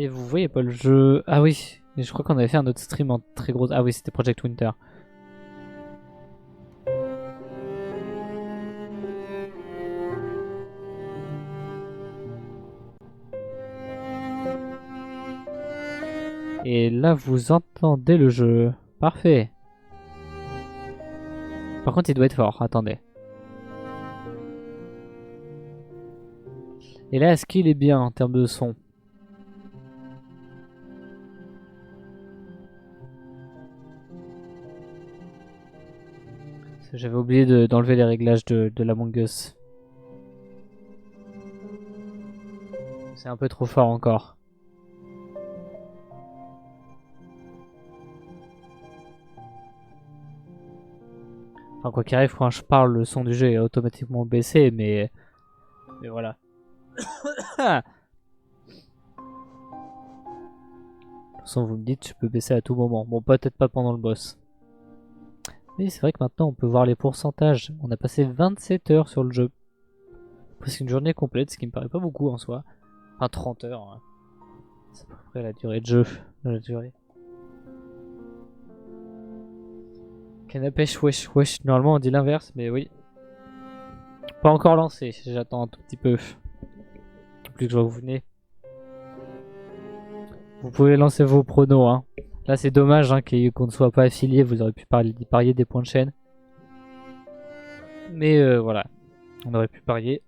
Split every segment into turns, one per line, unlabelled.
Et vous voyez pas le jeu... Ah oui, et je crois qu'on avait fait un autre stream en très gros... Ah oui, c'était Project Winter. Et là, vous entendez le jeu. Parfait. Par contre, il doit être fort. Attendez. Et là, est-ce qu'il est bien en termes de son? J'avais oublié d'enlever les réglages de l'Among Us. C'est un peu trop fort encore. Enfin, quoi qu'il arrive, quand je parle, le son du jeu est automatiquement baissé, mais voilà. De toute façon, vous me dites, je peux baisser à tout moment. Bon, peut-être pas pendant le boss. Mais c'est vrai que maintenant, on peut voir les pourcentages. On a passé 27 heures sur le jeu. Presque une journée complète, ce qui me paraît pas beaucoup en soi. Enfin, 30 heures. Hein. C'est à peu près la durée de jeu. La durée. Canapèche, wesh, wesh. Normalement, on dit l'inverse, mais oui. Pas encore lancé. J'attends un tout petit peu. Plus que je vois que vous venez. Vous pouvez lancer vos pronos. Hein. Là, c'est dommage hein, qu'on ne soit pas affilié. Vous aurez pu parier des points de chaîne. Mais voilà. On aurait pu parier.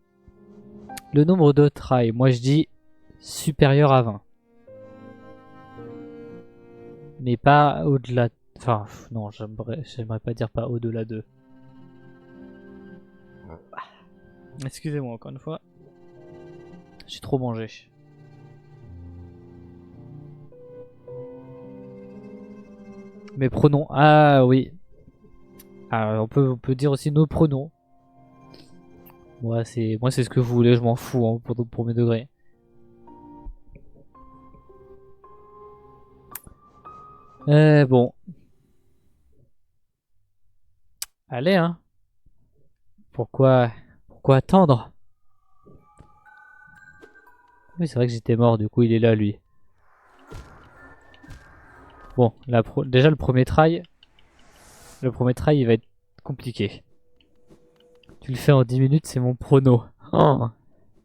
Le nombre de tries. Moi, je dis supérieur à 20. Mais pas au-delà. Enfin, non, j'aimerais pas dire pas au-delà de. Excusez-moi encore une fois. J'ai trop mangé. Mes pronoms. Ah oui. Alors, on peut dire aussi nos pronoms. Moi, c'est ce que vous voulez, je m'en fous hein, pour mes degrés. Bon. Allez, hein. Pourquoi attendre? Oui, c'est vrai que j'étais mort, du coup, il est là, lui. Bon, déjà, le premier try, il va être compliqué. Tu le fais en 10 minutes, c'est mon prono. Oh.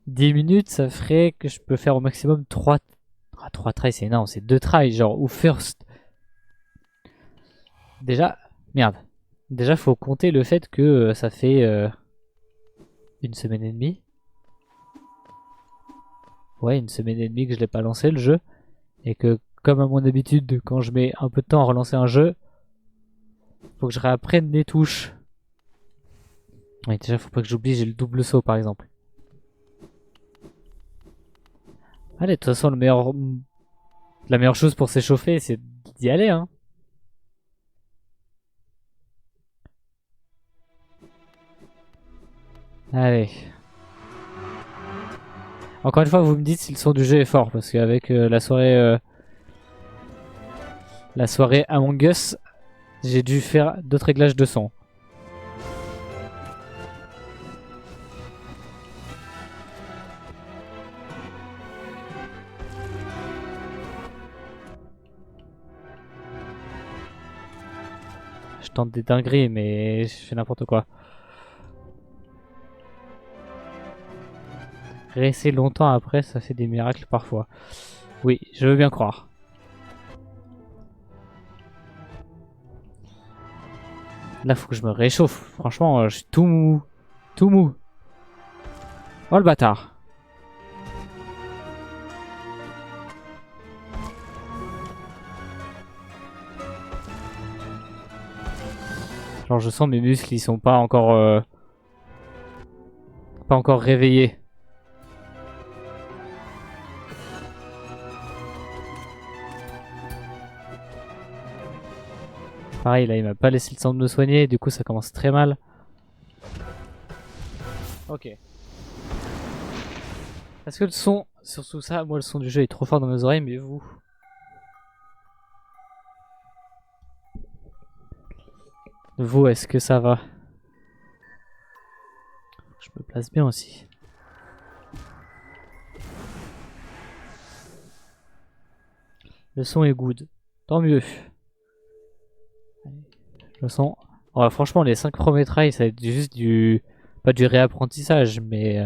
10 minutes, ça ferait que je peux faire au maximum 3... Ah, 3 tries, c'est énorme, c'est 2 tries, genre, ou first. Déjà, merde. Déjà, faut compter le fait que ça fait une semaine et demie. Ouais, une semaine et demie que je l'ai pas lancé le jeu. Et que, comme à mon habitude, quand je mets un peu de temps à relancer un jeu, faut que je réapprenne les touches. Oui, déjà, faut pas que j'oublie, j'ai le double saut par exemple. Allez, de toute façon, la meilleure chose pour s'échauffer, c'est d'y aller, hein. Allez. Encore une fois, vous me dites si le son du jeu est fort, parce qu'avec la soirée Among Us, j'ai dû faire d'autres réglages de son. Je tente des dingueries, mais je fais n'importe quoi. Rester longtemps après, ça fait des miracles parfois. Oui, je veux bien croire. Là, faut que je me réchauffe. Franchement, je suis tout mou. Tout mou. Oh le bâtard. Genre, je sens mes muscles, ils sont pas encore réveillés. Pareil, là, il m'a pas laissé le temps de me soigner. Du coup, ça commence très mal. Ok. Parce que le son, surtout ça, moi, le son du jeu est trop fort dans mes oreilles, mais vous... Vous, est-ce que ça va? Je me place bien aussi. Le son est good. Tant mieux. Le son... Ouais, franchement, les 5 premiers tries, ça va être juste du... Pas du réapprentissage, mais...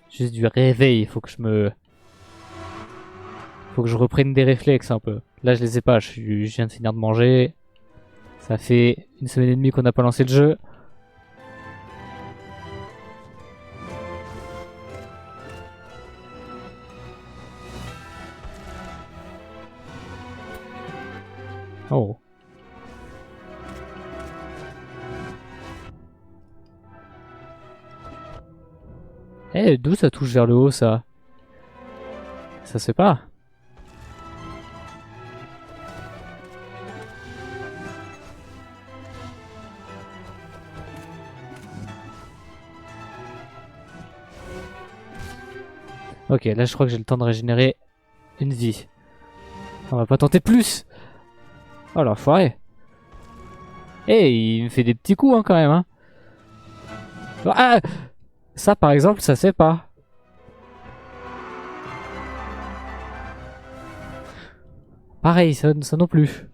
juste du réveil. Faut que je reprenne des réflexes un peu. Là, je les ai pas. Je viens de finir de manger. Ça fait 1 semaine et demie qu'on n'a pas lancé le jeu. Oh. Eh, d'où ça touche vers le haut, ça? Ça se fait pas. Ok, là je crois que j'ai le temps de régénérer une vie. On va pas tenter plus. Oh l'enfoiré. Eh, il me fait des petits coups hein, quand même. Hein. Ah, ça par exemple, ça se fait pas. Pareil, ça non plus.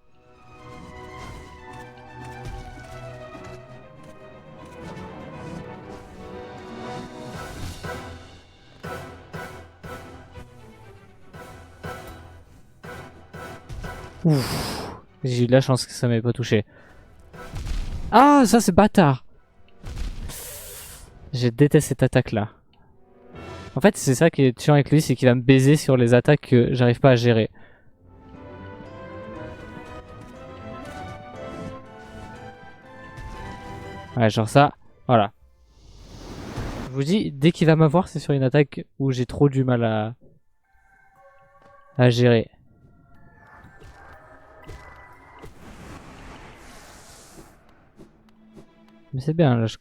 Ouf. J'ai eu de la chance que ça m'ait pas touché. Ah, ça c'est bâtard. Je déteste cette attaque là. En fait, c'est ça qui est chiant avec lui, c'est qu'il va me baiser sur les attaques que j'arrive pas à gérer. Ouais, genre ça, voilà. Je vous dis, dès qu'il va m'avoir, c'est sur une attaque où j'ai trop du mal à gérer. Mais c'est bien, là, je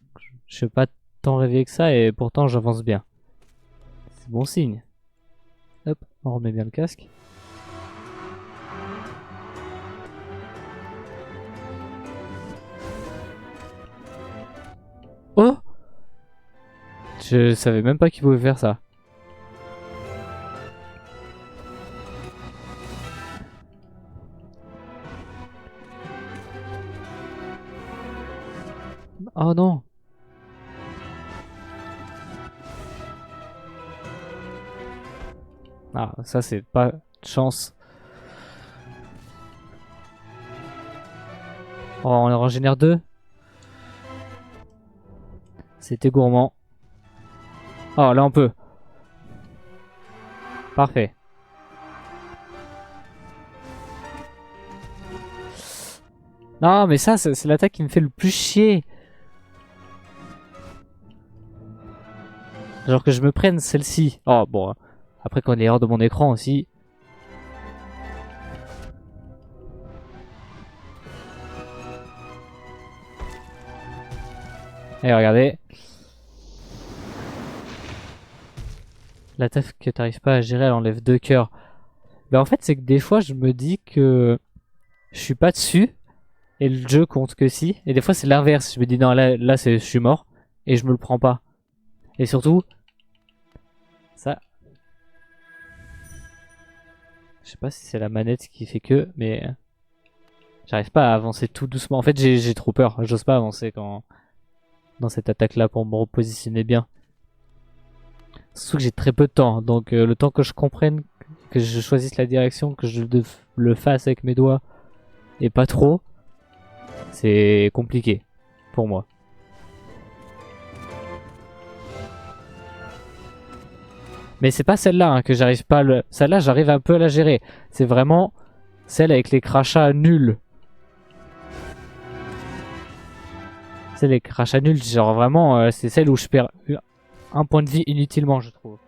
suis pas tant réveillé que ça et pourtant j'avance bien. C'est bon signe. Hop, on remet bien le casque. Oh! Je savais même pas qu'il pouvait faire ça. Oh non! Ah, ça c'est pas de chance. Oh, on en régénère 2. C'était gourmand. Oh, là on peut. Parfait. Non, mais ça, c'est l'attaque qui me fait le plus chier. Genre que je me prenne celle-ci. Oh, bon. Après, quand elle est hors de mon écran aussi. Et regardez. L'attaque que t'arrives pas à gérer, elle enlève 2 cœurs. Mais en fait, c'est que des fois, je me dis que je suis pas dessus. Et le jeu compte que si. Et des fois, c'est l'inverse. Je me dis, non, là je suis mort. Et je me le prends pas. Et surtout, ça. Je sais pas si c'est la manette qui fait que, mais j'arrive pas à avancer tout doucement. En fait, j'ai trop peur. J'ose pas avancer quand dans cette attaque-là pour me repositionner bien. Surtout que j'ai très peu de temps. Donc, le temps que je comprenne, que je choisisse la direction, que je le fasse avec mes doigts et pas trop, c'est compliqué pour moi. Mais c'est pas celle-là hein, que j'arrive pas à le... Celle-là, j'arrive un peu à la gérer. C'est vraiment celle avec les crachats nuls. C'est les crachats nuls, genre vraiment, c'est celle où je perds un point de vie inutilement, je trouve.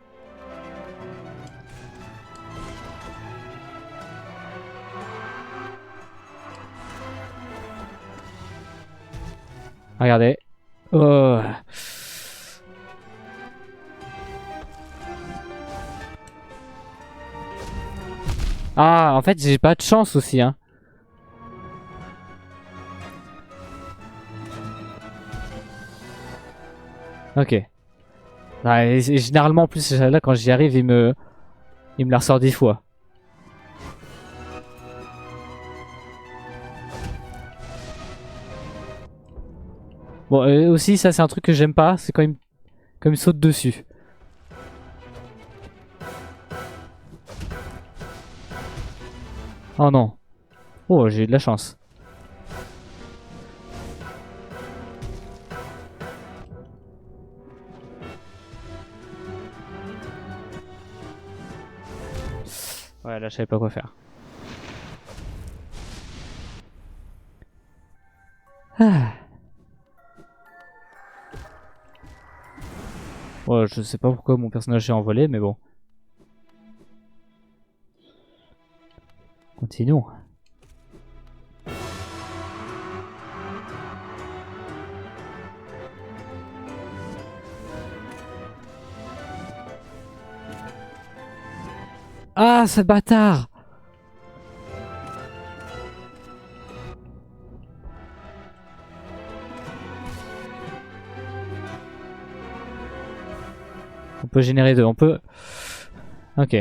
Regardez. Oh. Ah, en fait, j'ai pas de chance aussi, hein. Ok. Ouais, et généralement, en plus, là, quand j'y arrive, il me la ressort 10 fois. Bon, aussi, ça c'est un truc que j'aime pas, c'est quand il me saute dessus. Oh non. Oh, j'ai eu de la chance. Ouais, là je savais pas quoi faire. Ah. Ouais, je sais pas pourquoi mon personnage est envolé, mais bon. Continuons. Ah, ce bâtard! On peut générer deux, on peut... Ok.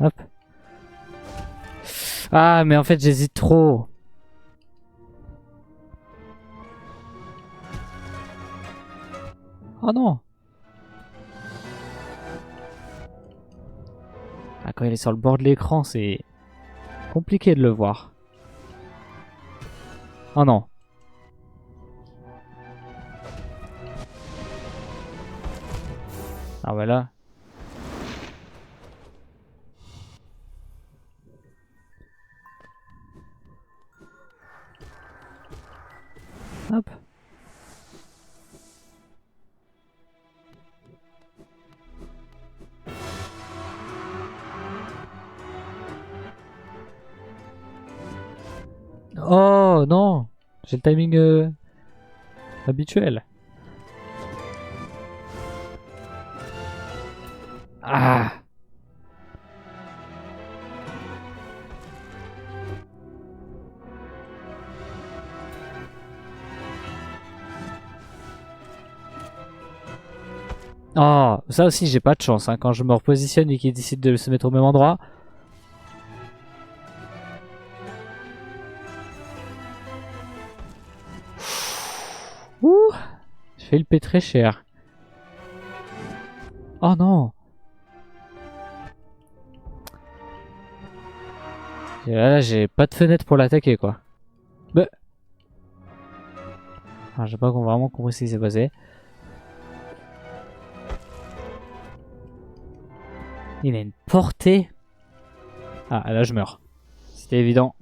Hop. Ah, mais en fait j'hésite trop. Oh non! Ah, quand il est sur le bord de l'écran, c'est compliqué de le voir. Oh non. Ah bah là. Hop. Oh non! J'ai le timing habituel. Ah! Oh, ça aussi j'ai pas de chance hein, quand je me repositionne et qu'il décide de se mettre au même endroit. Ouh! Je fais le payer très cher. Oh non! Et là j'ai pas de fenêtre pour l'attaquer quoi. Bah. Ah, j'ai pas vraiment compris ce qui s'est passé. Il a une portée. Ah, là je meurs. C'était évident.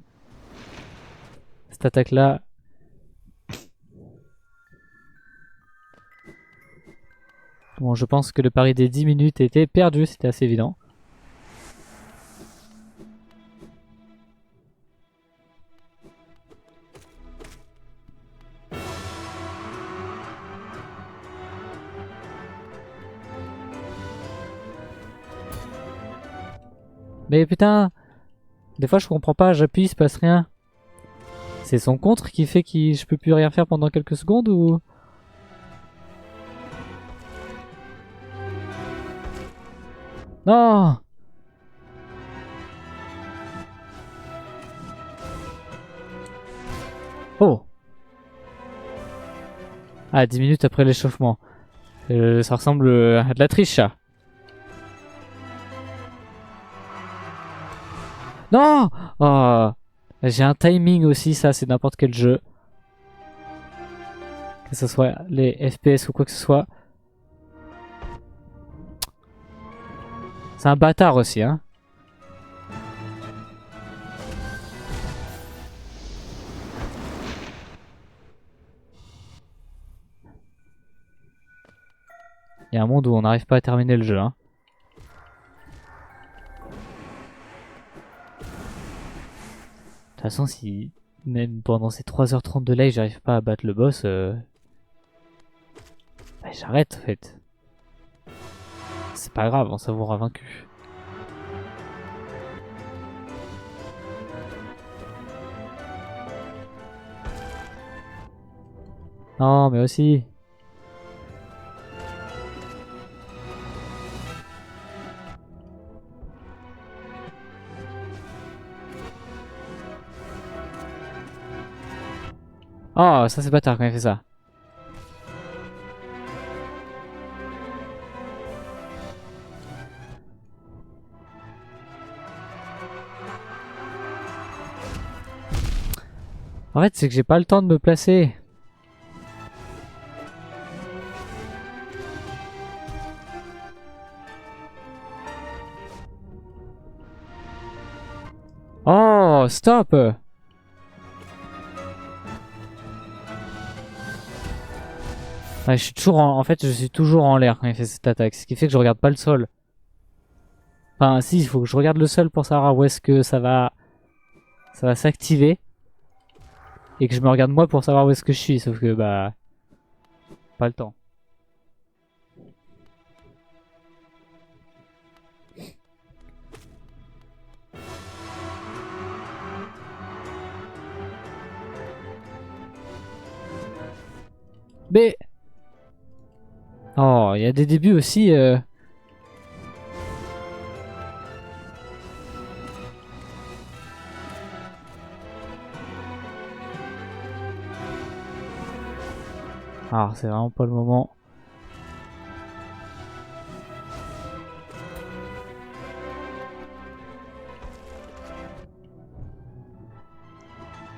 Cette attaque là. Bon, je pense que le pari des 10 minutes était perdu, c'était assez évident. Mais putain, des fois je comprends pas, j'appuie, il se passe rien. C'est son contre qui fait que je peux plus rien faire pendant quelques secondes ou... Non! Oh! Ah, 10 minutes après l'échauffement. Ça ressemble à de la triche, ça. Non! Oh! J'ai un timing aussi, ça, c'est n'importe quel jeu. Que ce soit les FPS ou quoi que ce soit. C'est un bâtard aussi, hein. Il y a un monde où on n'arrive pas à terminer le jeu, hein. De toute façon, si même pendant ces 3h30 de live, j'arrive pas à battre le boss, bah, j'arrête en fait. C'est pas grave, on savoura vaincu. Non, mais aussi. Oh, ça c'est bâtard quand il fait ça. En fait, c'est que j'ai pas le temps de me placer. Oh, stop! Ouais, je suis toujours en fait, je suis toujours en l'air quand il fait cette attaque. Ce qui fait que je regarde pas le sol. Enfin, si, il faut que je regarde le sol pour savoir où est-ce que ça va s'activer. Et que je me regarde moi pour savoir où est-ce que je suis. Sauf que, bah, pas le temps. Mais... Oh, il y a des débuts aussi... Ah, c'est vraiment pas le moment.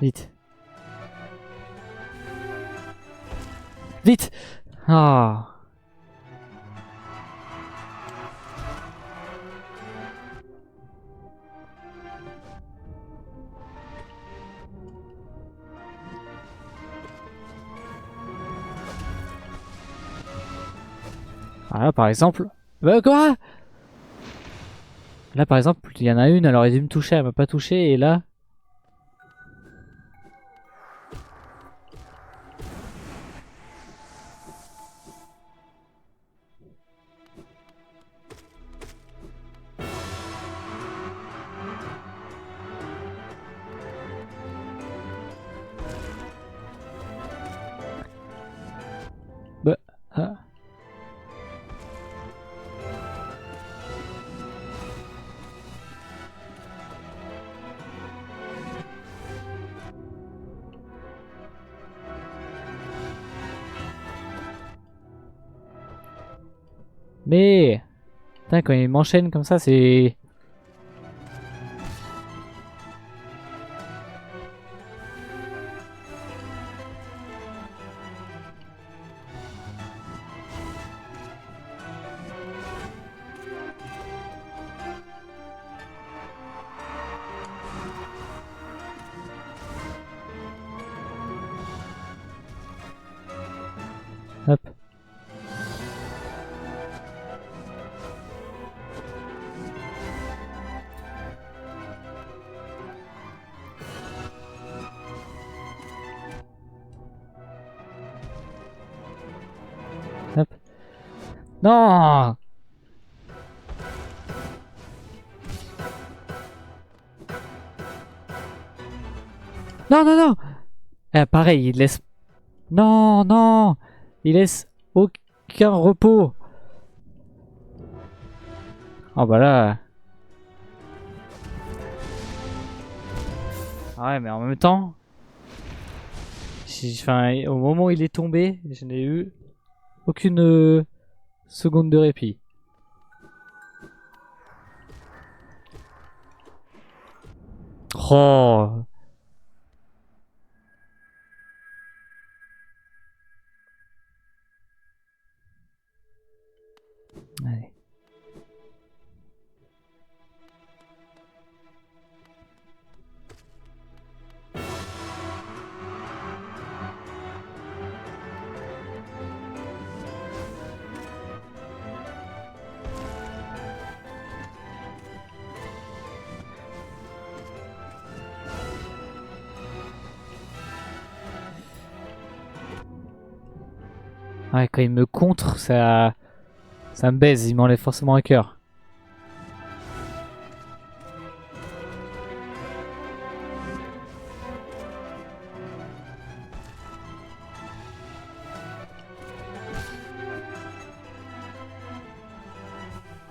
Vite. Vite! Ah. Ah, là, par exemple... Bah, quoi? Là, par exemple, il y en a une, elle aurait dû me toucher, elle m'a pas touché, et là... Bah... ah. Mais... Putain, quand il m'enchaîne comme ça, c'est... Hop. Hop. Non! Non, non, non! Pareil, il laisse... Non, non! Il laisse aucun repos. Oh bah là... Ah ouais, mais en même temps... Enfin, au moment où il est tombé, je n'ai eu aucune seconde de répit. Oh! Allez. Ouais, quand il me contre, ça me baise, il m'enlève forcément un cœur.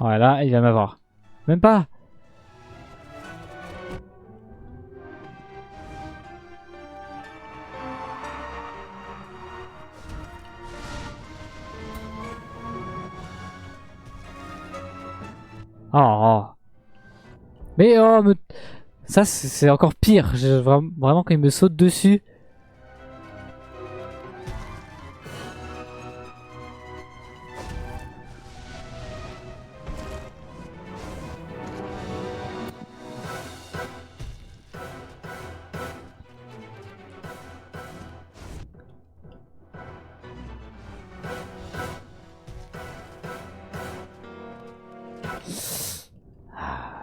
Voilà, il va m'avoir. Même pas. Oh. Mais oh, ça c'est encore pire. Vraiment quand il me saute dessus.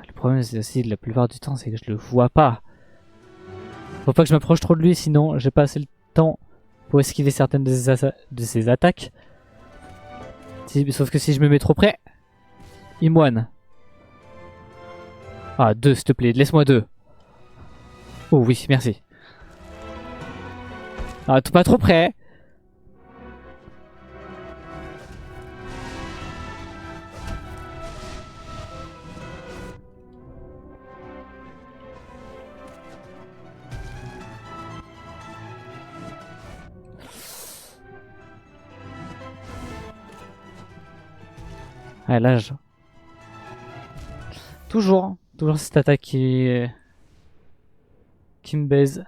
Le problème c'est aussi la plupart du temps c'est que je le vois pas. Faut pas que je m'approche trop de lui sinon j'ai pas assez le temps pour esquiver certaines de ses attaques. Sauf que si je me mets trop près, il moine. Ah, 2 s'il te plaît, laisse-moi 2. Oh oui, merci. Ah, pas trop près. Ah, là, toujours cette attaque qui me baise.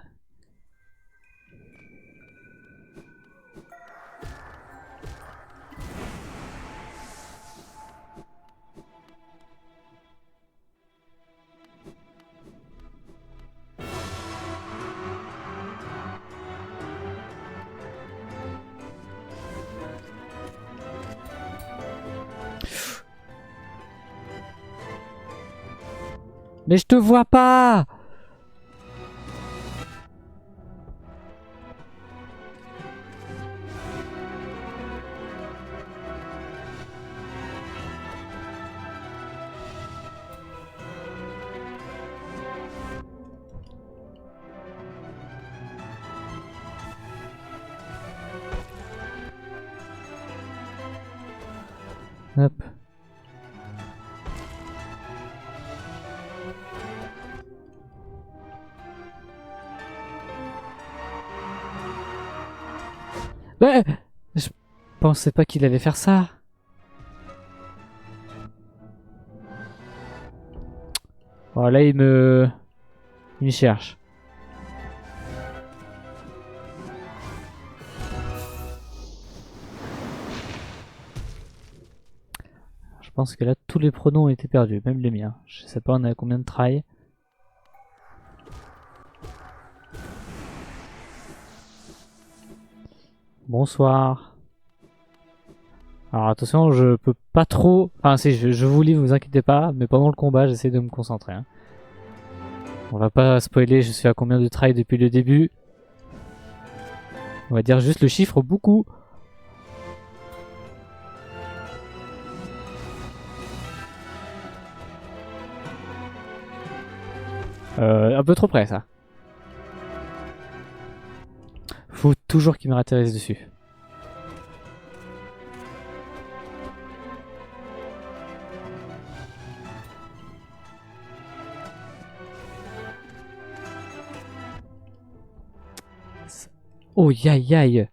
Mais je te vois pas. Hop. Ouais, je pensais pas qu'il allait faire ça. Voilà, il me cherche. Je pense que là, tous les pronoms ont été perdus, même les miens. Je sais pas, on a combien de try. Bonsoir. Alors attention, je peux pas trop... Enfin si, je vous lis, vous inquiétez pas, mais pendant le combat, j'essaie de me concentrer. Hein. On va pas spoiler, je suis à combien de try depuis le début. On va dire juste le chiffre, beaucoup. Un peu trop près, ça. Faut toujours qu'il me ratterrisse dessus. Oh, aïe aïe.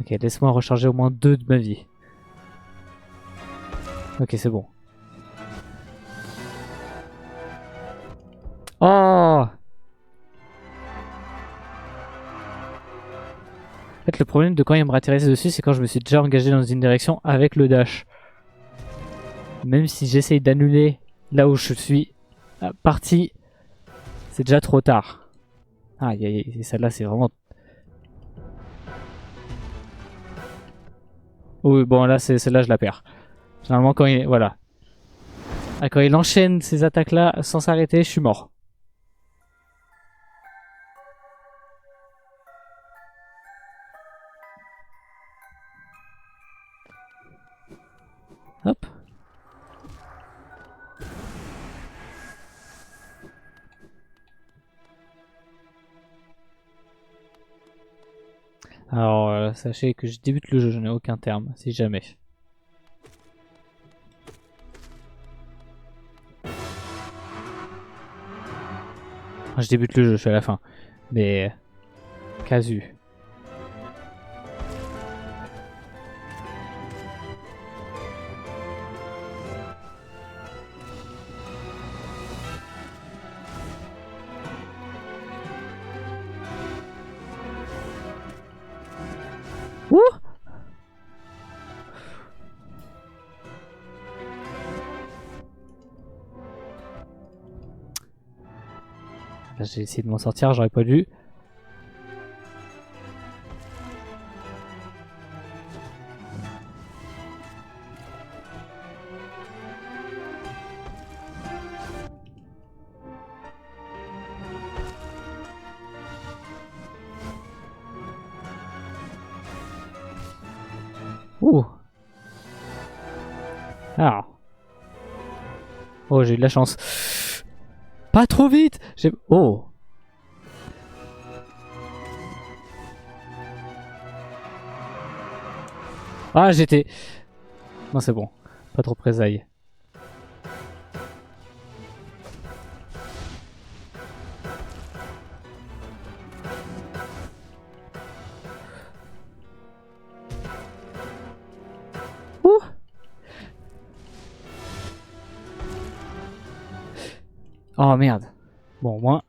Ok, laisse-moi recharger au moins 2 de ma vie. Ok, c'est bon. Oh! En fait, le problème de quand il me ratterrisse dessus, c'est quand je me suis déjà engagé dans une direction avec le dash. Même si j'essaye d'annuler là où je suis parti, c'est déjà trop tard. Ah, celle-là, c'est vraiment... Oui, bon, là, celle-là, je la perds. Généralement, quand il... Voilà. Ah, quand il enchaîne ces attaques-là sans s'arrêter, je suis mort. Hop. sachez que je débute le jeu, je n'ai aucun terme, si jamais. Je débute le jeu, je suis à la fin. Mais... casu. Ouh! J'ai essayé de m'en sortir, j'aurais pas dû. Ouh! Alors. Oh, j'ai eu de la chance. Pas trop vite! Oh! Ah, j'étais... Non, c'est bon. Pas trop présaille. Ouh! Oh merde. Bon, au moins...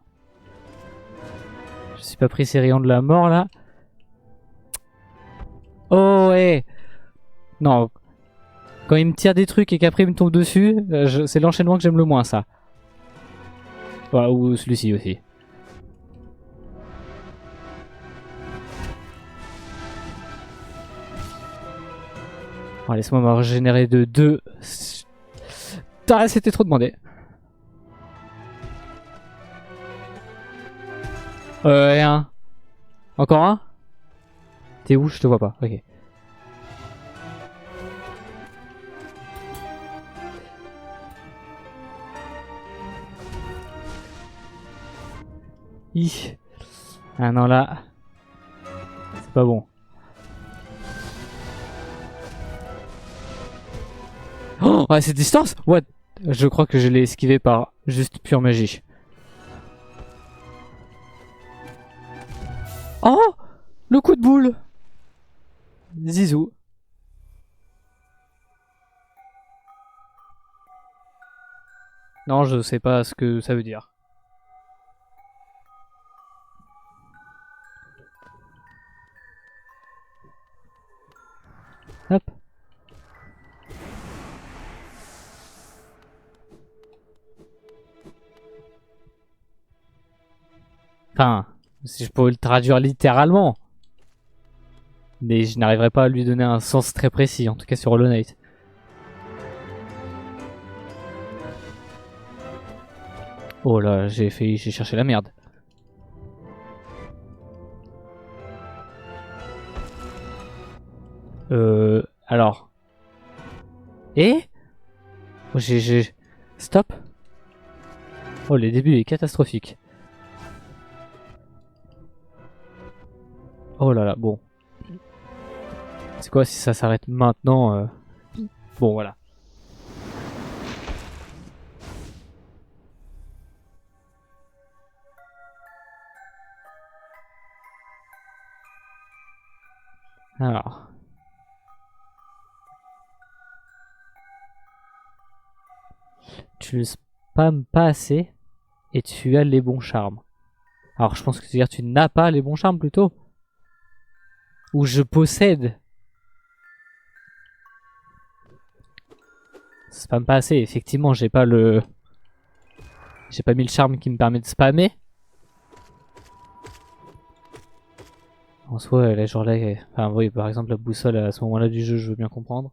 je suis pas pris ces rayons de la mort, là. Oh, ouais! Non. Quand il me tire des trucs et qu'après il me tombe dessus, c'est l'enchaînement que j'aime le moins, ça. Ouais, ou celui-ci aussi. Oh, laisse-moi me régénérer de 2. Ah, c'était trop demandé. Et un. Encore un? T'es où? Je te vois pas. Ok. Ah non, là. C'est pas bon. Oh, à cette distance? What? Je crois que je l'ai esquivé par juste pure magie. Oh! Le coup de boule! Zizou. Non, je sais pas ce que ça veut dire. Hop. Enfin, si je pouvais le traduire littéralement. Mais je n'arriverai pas à lui donner un sens très précis, en tout cas sur Hollow Knight. Oh là, j'ai cherché la merde. Alors. Et oh, Stop. Oh, le début est catastrophique. Oh là là, bon. C'est quoi si ça s'arrête maintenant Bon, voilà. Alors. Tu le spammes pas assez et tu as les bons charmes. Alors, je pense que c'est-à-dire tu n'as pas les bons charmes plutôt. Ou je possède. Spam pas assez, effectivement, j'ai pas le... J'ai pas mis le charme qui me permet de spammer. En soi, là, genre là... Enfin, oui, par exemple, la boussole, à ce moment-là du jeu, je veux bien comprendre.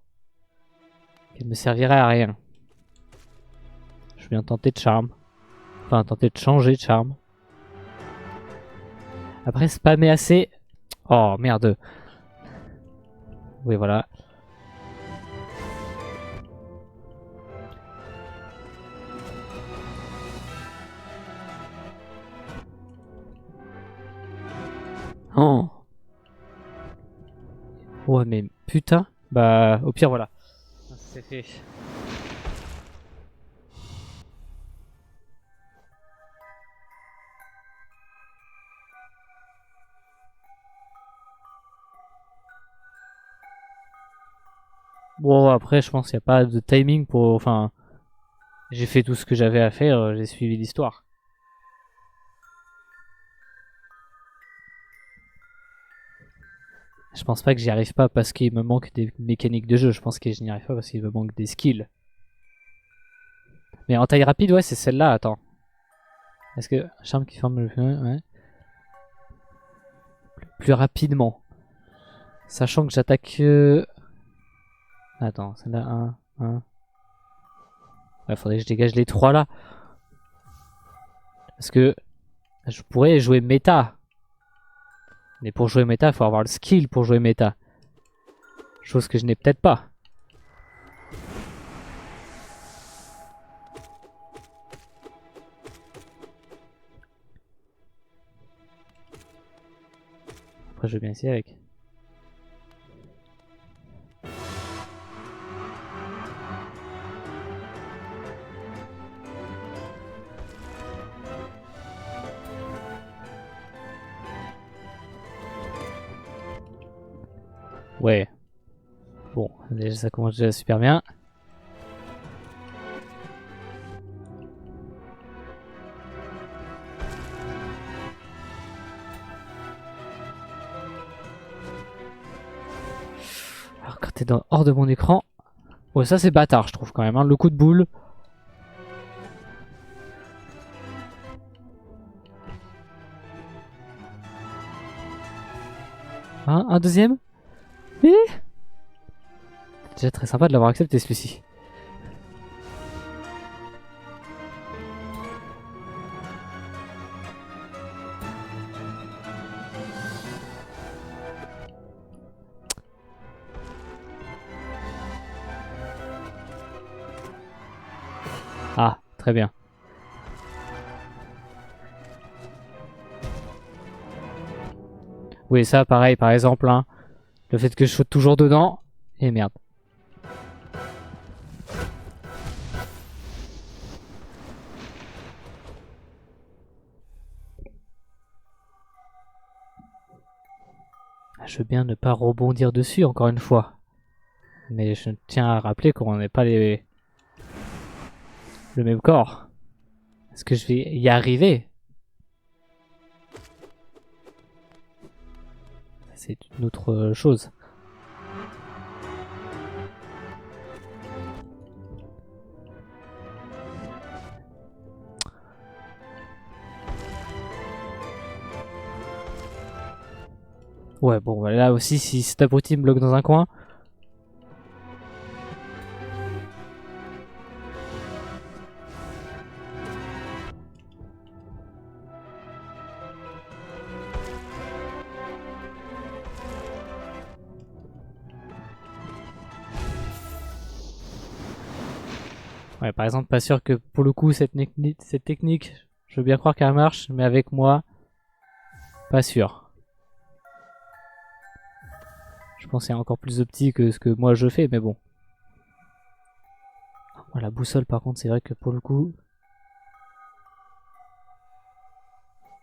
Elle me servirait à rien. Je viens tenter de charme. Enfin, tenter de changer de charme. Après, spammer assez... Oh, merde. Oui, voilà. Oh. Ouais, mais putain. Bah, au pire, voilà. C'est fait. Bon, après, je pense qu'il n'y a pas de timing pour... Enfin, j'ai fait tout ce que j'avais à faire, j'ai suivi l'histoire. Je pense pas que j'y arrive pas parce qu'il me manque des mécaniques de jeu. Je pense que je n'y arrive pas parce qu'il me manque des skills. Mais en taille rapide, ouais, c'est celle-là. Attends. Est-ce que charme qui forme le ouais. Plus rapidement. Sachant que j'attaque... Attends, celle-là, 1. Ouais, faudrait que je dégage les 3 là. Parce que je pourrais jouer méta. Mais pour jouer méta, il faut avoir le skill pour jouer méta. Chose que je n'ai peut-être pas. Après, je vais bien essayer avec. Ouais. Bon, déjà ça commence déjà super bien. Alors quand t'es hors de mon écran... Ouais, ça c'est bâtard je trouve quand même, hein. Le coup de boule. Hein, un deuxième. C'est déjà très sympa de l'avoir accepté celui-ci. Ah, très bien. Oui, ça pareil, par exemple, hein, le fait que je saute toujours dedans. Et merde. Je veux bien ne pas rebondir dessus encore une fois. Mais je tiens à rappeler qu'on n'est pas le même corps. Est-ce que je vais y arriver? C'est une autre chose. Ouais, bon, là aussi, si cet abruti me bloque dans un coin. Ouais, par exemple, pas sûr que pour le coup, cette technique, je veux bien croire qu'elle marche, mais avec moi, pas sûr. Je pense qu'il y a encore plus de petits que ce que moi je fais, mais bon. Oh, la boussole, par contre, c'est vrai que pour le coup...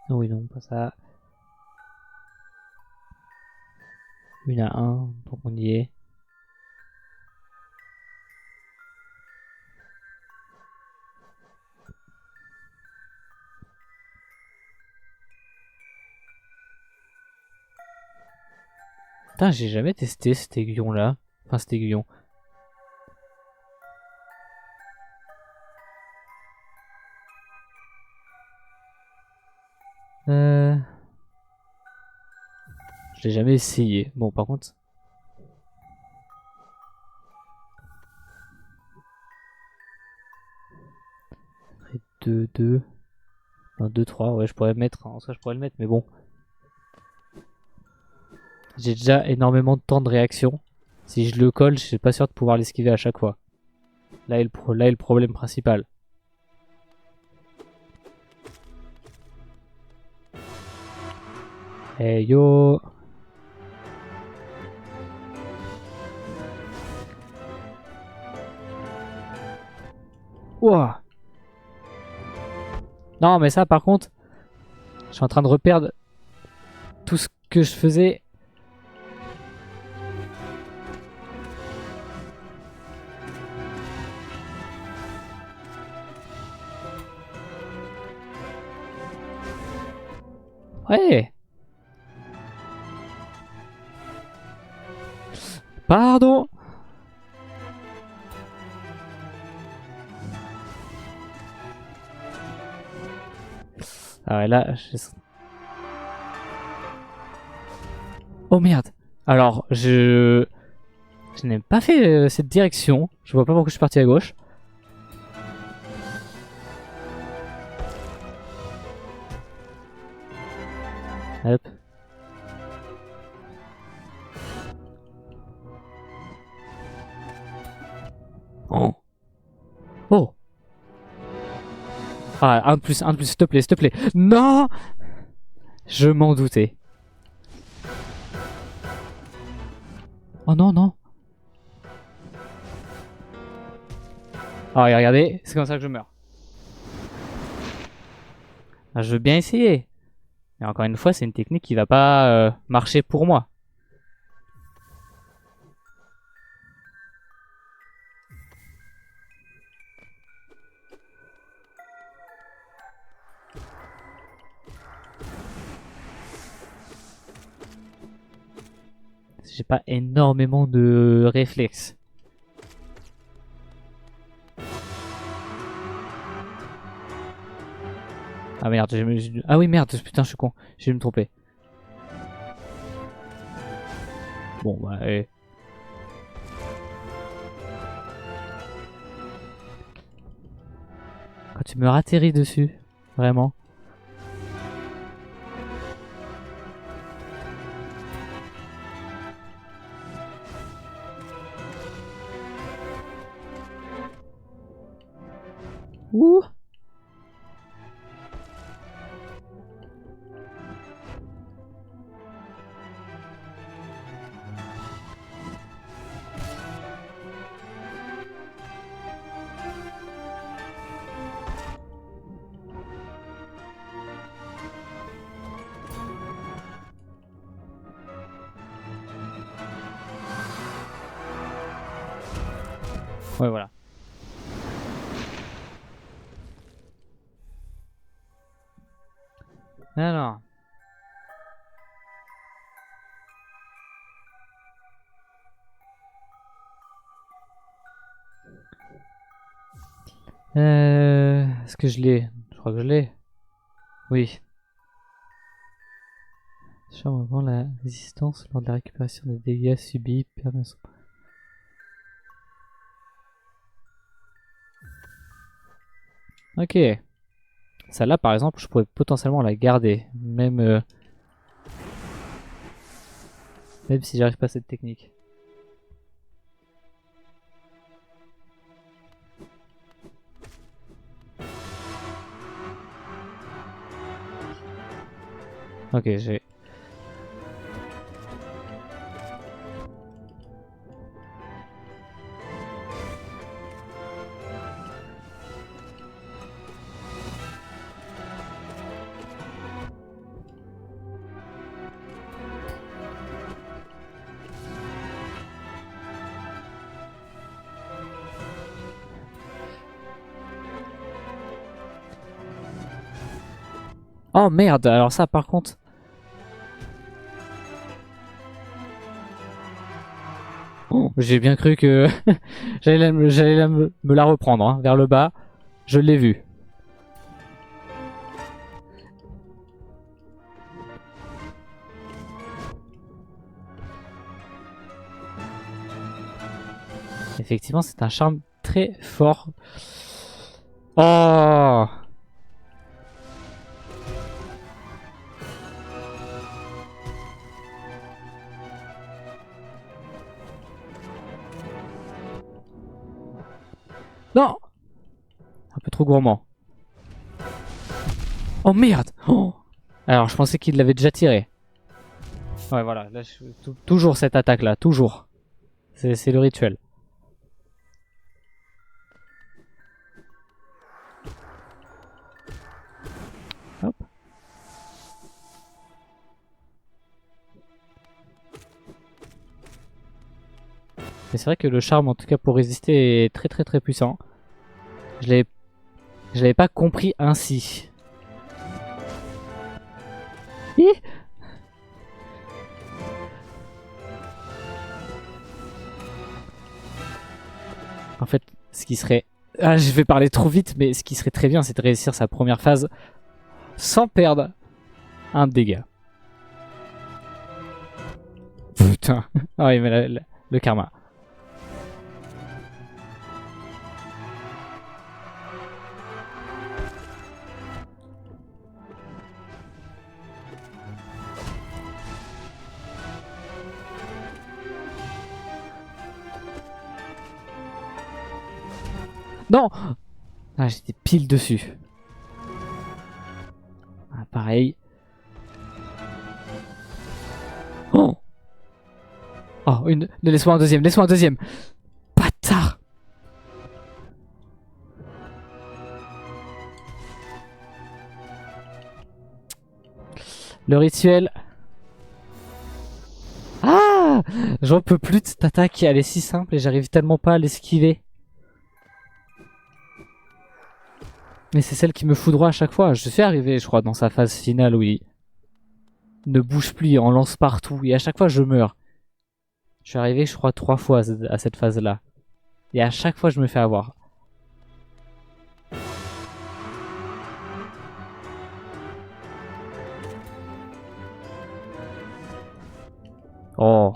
Oh oui, non, pas ça. 1 à 1, donc on y est. Putain, j'ai jamais testé cet aiguillon là. Enfin, cet aiguillon. Je l'ai jamais essayé. Bon, par contre... 2, 2... Non, 2, 3, ouais, je pourrais le mettre. En soi, je pourrais le mettre, mais bon. J'ai déjà énormément de temps de réaction. Si je le colle, je suis pas sûr de pouvoir l'esquiver à chaque fois. Là est le problème principal. Hey yo! Ouah. Non, mais ça, par contre, je suis en train de reperdre tout ce que je faisais. Ouais. Pardon. Ah ouais, là... Oh merde. Alors, je n'ai pas fait cette direction. Je vois pas pourquoi je suis parti à gauche. Hop. Oh. Oh. Ah, un de plus, s'il te plaît, s'il te plaît. Non! Je m'en doutais. Oh non, non. Ah, et regardez, c'est comme ça que je meurs. Ah, je veux bien essayer. Mais encore une fois, c'est une technique qui va pas marcher pour moi. J'ai pas énormément de réflexes. Ah merde, ah oui merde, putain je suis con, j'ai dû me tromper. Bon bah Quand tu me ratterris dessus, vraiment. Ouh. Ouais voilà. Alors. Est-ce que je l'ai? Je crois que je l'ai. Oui. Sur moment la résistance lors de la récupération des dégâts subis permet son... Ok. Celle-là par exemple, je pourrais potentiellement la garder. Même si j'arrive pas à cette technique. Ok, j'ai... Oh merde, alors ça par contre... Oh, j'ai bien cru que j'allais me la reprendre hein, vers le bas. Je l'ai vu. Effectivement, c'est un charme très fort. Oh! Non! Un peu trop gourmand. Oh merde! Oh, alors, je pensais qu'il l'avait déjà tiré. Ouais, voilà. Là, toujours cette attaque-là. Toujours. C'est le rituel. Mais c'est vrai que le charme, en tout cas pour résister, est très très très puissant. Je l'avais pas compris ainsi. Hi. En fait, ce qui serait... Ah, je vais parler trop vite, mais ce qui serait très bien, c'est de réussir sa première phase sans perdre un dégât. Putain. Ah oui, mais le karma. Non. Ah, j'étais pile dessus. Ah, pareil. Oh. Oh, une... Laisse-moi un deuxième, laisse-moi un deuxième. Bâtard. Le rituel. Ah. J'en peux plus de cette attaque. Elle est si simple et j'arrive tellement pas à l'esquiver. Mais c'est celle qui me foudroie à chaque fois. Je suis arrivé, je crois, dans sa phase finale où il ne bouge plus, il en lance partout. Et à chaque fois, je meurs. Je suis arrivé, je crois, 3 fois à cette phase-là. Et à chaque fois, je me fais avoir. Oh.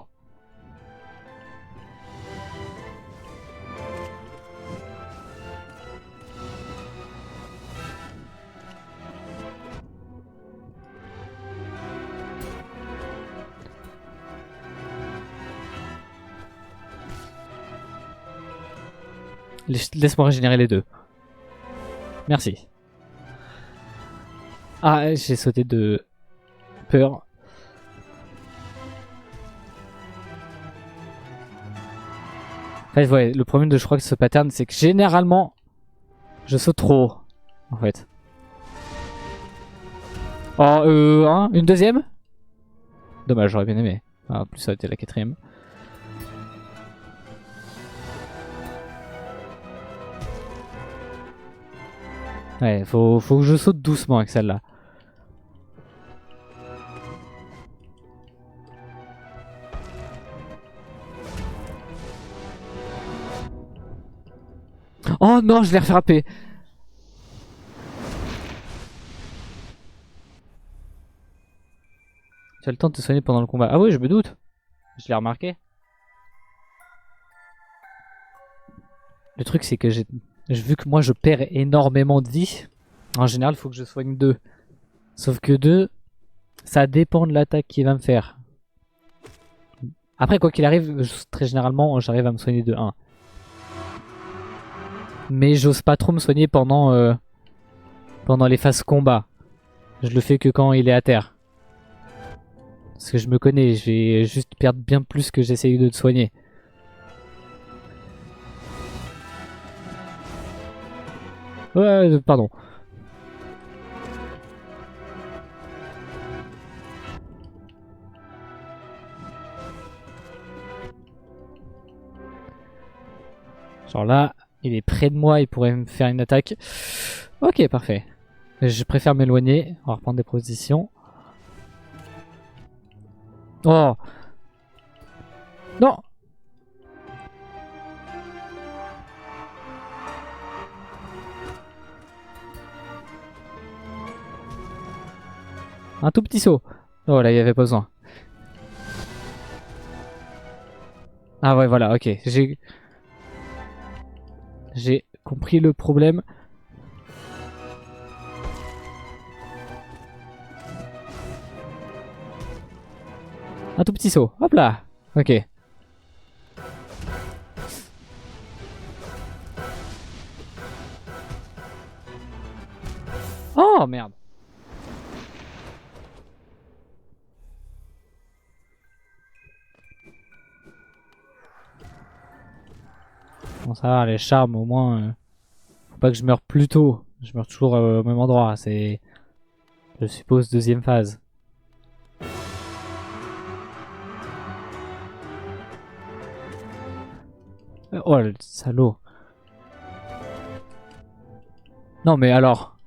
Laisse-moi régénérer les deux. Merci. Ah, j'ai sauté de peur. En fait, ouais, le problème de je crois que ce pattern, c'est que généralement, je saute trop haut, en fait. Oh, hein, une deuxième? Dommage, j'aurais bien aimé. Ah, en plus, ça a été la quatrième. Ouais, faut que je saute doucement avec celle-là. Oh non, je l'ai refrappé. Tu as le temps de te soigner pendant le combat. Ah oui, je me doute. Je l'ai remarqué. Le truc, c'est que vu que moi je perds énormément de vie, en général, il faut que je soigne 2. Sauf que 2, ça dépend de l'attaque qu'il va me faire. Après, quoi qu'il arrive, très généralement, j'arrive à me soigner de 1. Mais j'ose pas trop me soigner pendant les phases combat. Je le fais que quand il est à terre. Parce que je me connais, je vais juste perdre bien plus que j'essaye de te soigner. Ouais, pardon. Genre là, il est près de moi, il pourrait me faire une attaque. Ok, parfait. Je préfère m'éloigner. On va reprendre des positions. Oh non. Un tout petit saut. Oh là, il y avait pas besoin. Ah ouais, voilà, ok. J'ai compris le problème. Un tout petit saut. Hop là. Ok. Oh merde. Bon ça va, les charmes au moins. Faut pas que je meure plus tôt. Je meurs toujours au même endroit. C'est, je suppose, deuxième phase. Oh le salaud. Non mais alors.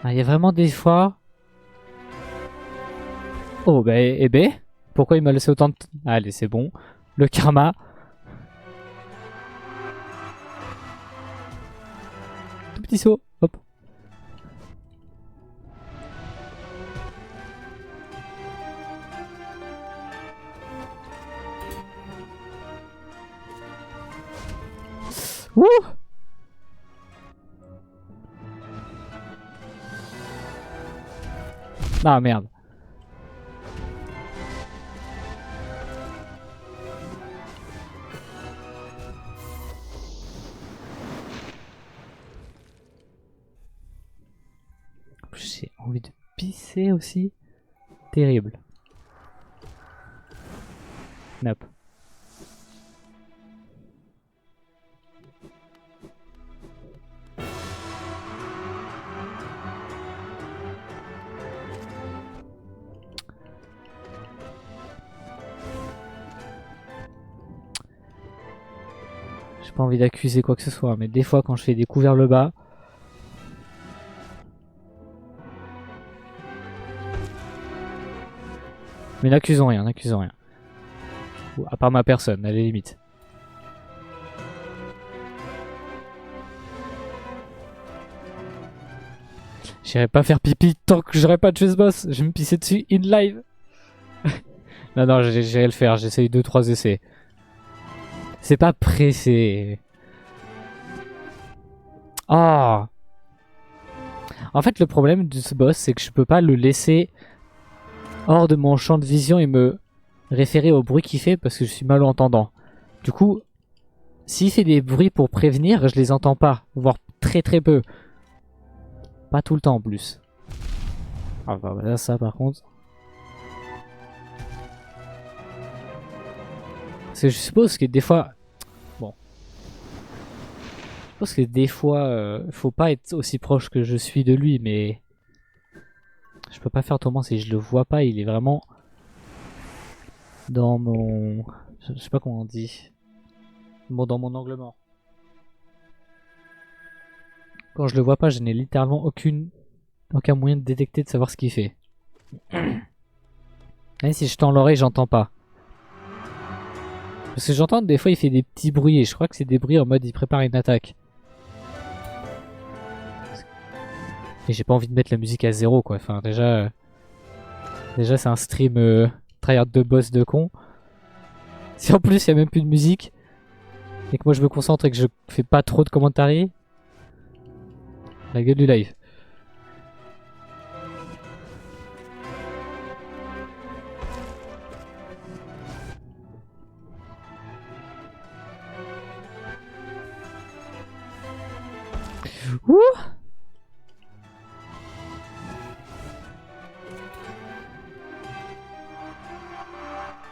Il y a vraiment des fois... Oh bah eh ben, pourquoi il m'a laissé autant de... Allez c'est bon. Le karma. Tout petit saut. Hop. Ouh. Ah merde. J'ai envie de pisser aussi. Terrible. Snap. J'ai pas envie d'accuser quoi que ce soit, mais des fois quand je fais des coups vers le bas... Mais n'accusons rien, n'accusons rien. Ou à part ma personne, à la limite. J'irai pas faire pipi tant que j'aurai pas tué ce boss. Je vais me pisser dessus in live. Non, non, j'irai le faire. J'essaye 2-3 essais. C'est pas pressé. Ah. En fait, le problème de ce boss, c'est que je peux pas le laisser hors de mon champ de vision et me référer au bruit qu'il fait parce que je suis malentendant. Du coup, s'il fait des bruits pour prévenir, je les entends pas, voire très très peu. Pas tout le temps en plus. Ah bah là ça par contre. Parce que je suppose que des fois... Bon. Je suppose que des fois, faut pas être aussi proche que je suis de lui, mais... Je peux pas faire autrement si je le vois pas, il est vraiment... Dans mon... Je sais pas comment on dit. Bon, dans mon angle mort. Quand je le vois pas, je n'ai littéralement aucun moyen de détecter, de savoir ce qu'il fait. Et si je tends l'oreille, j'entends pas. Parce que j'entends des fois il fait des petits bruits et je crois que c'est des bruits en mode il prépare une attaque. Et j'ai pas envie de mettre la musique à zéro quoi. Enfin déjà c'est un stream tryhard de boss de con. Si en plus il y a même plus de musique et que moi je me concentre et que je fais pas trop de commentaires, la gueule du live. Ouh.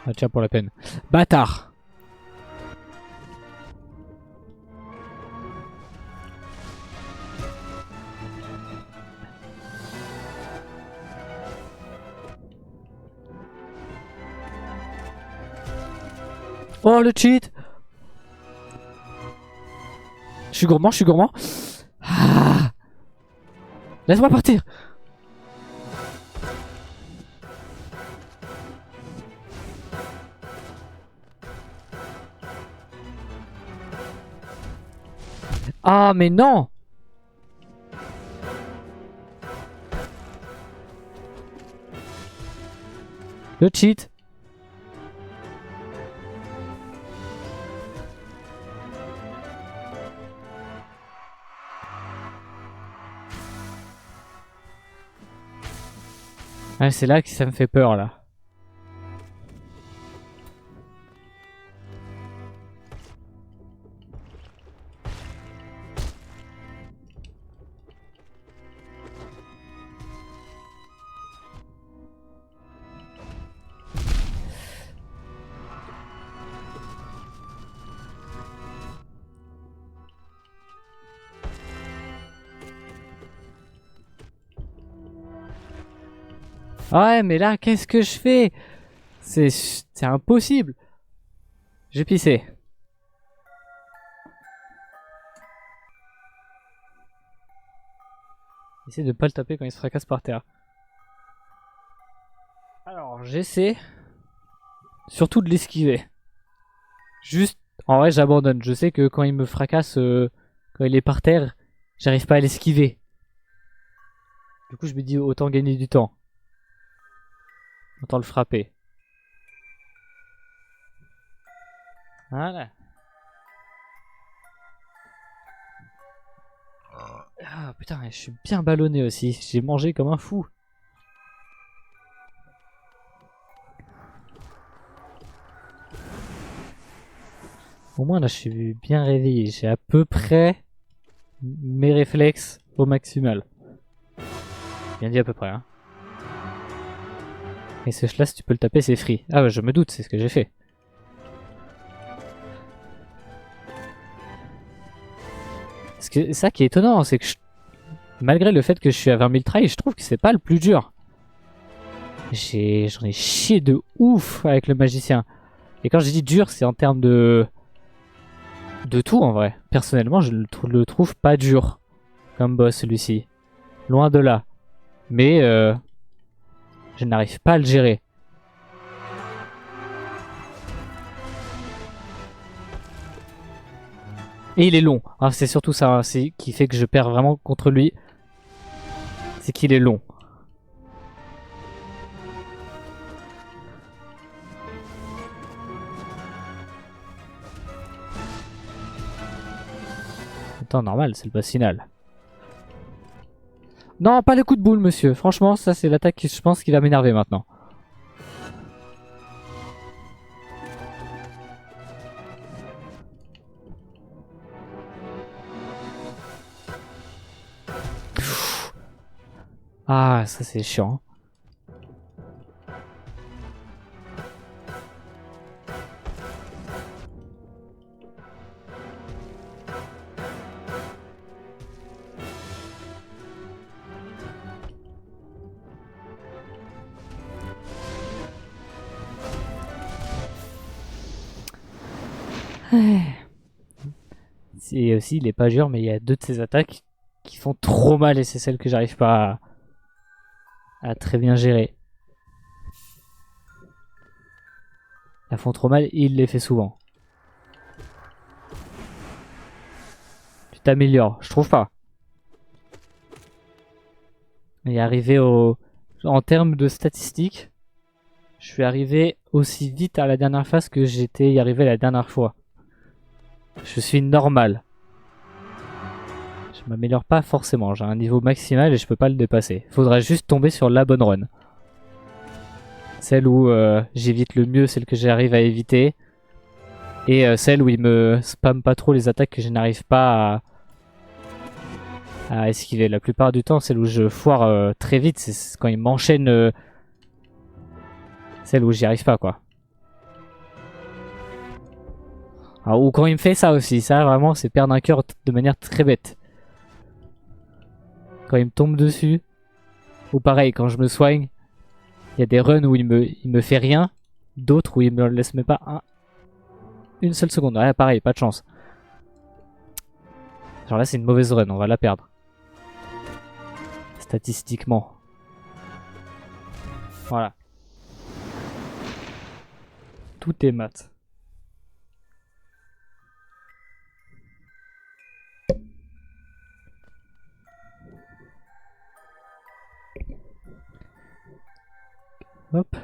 Ah tiens pour la peine. Bâtard. Oh le cheat. Je suis gourmand, je suis gourmand. Ah. Laisse-moi partir. Ah mais non. Le cheat. Ouais, c'est là que ça me fait peur là. Ouais, mais là, qu'est-ce que je fais? C'est impossible. J'ai pissé. Essaye de pas le taper quand il se fracasse par terre. Alors, j'essaie surtout de l'esquiver. Juste, en vrai, j'abandonne. Je sais que quand il me fracasse, quand il est par terre, j'arrive pas à l'esquiver. Du coup, je me dis autant gagner du temps. Autant le frapper. Voilà. Ah putain, je suis bien ballonné aussi. J'ai mangé comme un fou. Au moins là, je suis bien réveillé. J'ai à peu près mes réflexes au maximal. Bien dit à peu près. Hein. Et ce là, si tu peux le taper, c'est free. Ah ouais, je me doute, c'est ce que j'ai fait. C'est ça qui est étonnant, c'est que malgré le fait que je suis à 20 000 tries, je trouve que c'est pas le plus dur. J'en ai chié de ouf avec le magicien. Et quand je dis dur, c'est en termes de tout en vrai. Personnellement, je le trouve pas dur comme boss celui-ci. Loin de là. Mais je n'arrive pas à le gérer. Et il est long. Ah, c'est surtout ça qui fait que je perds vraiment contre lui. C'est qu'il est long. Attends, normal, c'est le boss final. Non, pas le coup de boule, monsieur. Franchement, ça c'est l'attaque que je pense qui va m'énerver maintenant. Ah, ça c'est chiant. Et aussi, il est pas dur, mais il y a deux de ses attaques qui font trop mal et c'est celle que j'arrive pas à très bien gérer. Elles font trop mal et il les fait souvent. Tu t'améliores, je trouve pas. Et arrivé en termes de statistiques, je suis arrivé aussi vite à la dernière phase que j'étais y arrivé la dernière fois. Je suis normal. Je m'améliore pas forcément. J'ai un niveau maximal et je peux pas le dépasser. Faudrait juste tomber sur la bonne run. Celle où j'évite le mieux, celle que j'arrive à éviter. Et celle où il me spam pas trop les attaques que je n'arrive pas à esquiver. La plupart du temps, celle où je foire très vite, c'est quand il m'enchaîne celle où j'y arrive pas, quoi. Alors, ou quand il me fait ça aussi. Ça, vraiment, c'est perdre un cœur de manière très bête. Quand il me tombe dessus. Ou pareil, quand je me soigne, il y a des runs où il me fait rien. D'autres où il me laisse même pas une seule seconde. Ouais, pareil, pas de chance. Genre là, c'est une mauvaise run, on va la perdre. Statistiquement. Voilà. Tout est mat. Hop.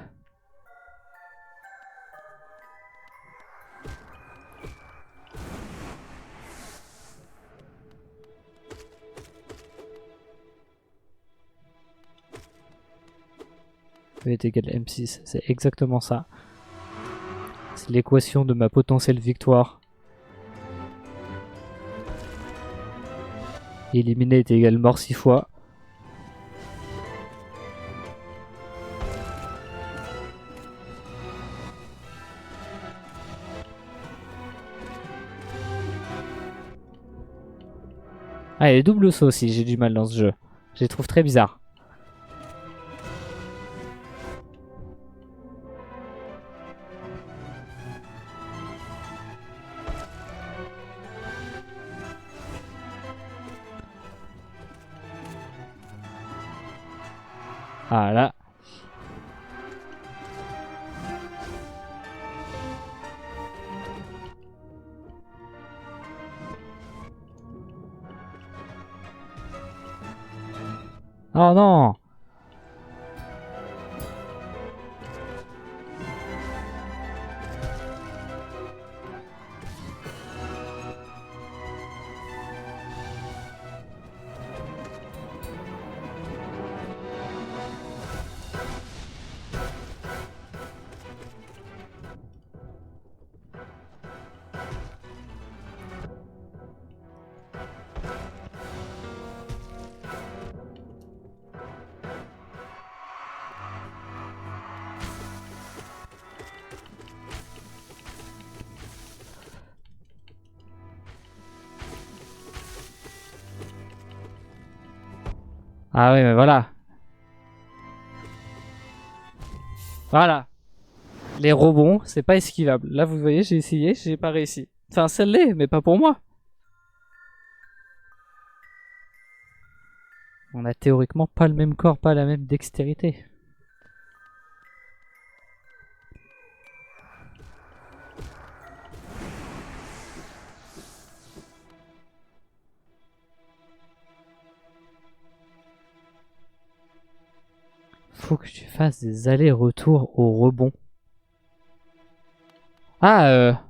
V est égal à M6, c'est exactement ça. C'est l'équation de ma potentielle victoire. Éliminé est égal mort 6 fois. Ah, et les doubles sauts aussi, j'ai du mal dans ce jeu. Je les trouve très bizarres. Ah là. Oh non! Ah oui, mais voilà. Voilà. Les rebonds, c'est pas esquivable. Là, vous voyez, j'ai essayé, j'ai pas réussi. Enfin, ça l'est, mais pas pour moi. On a théoriquement pas le même corps, pas la même dextérité. Faut que tu fasses des allers-retours au rebond. Ah,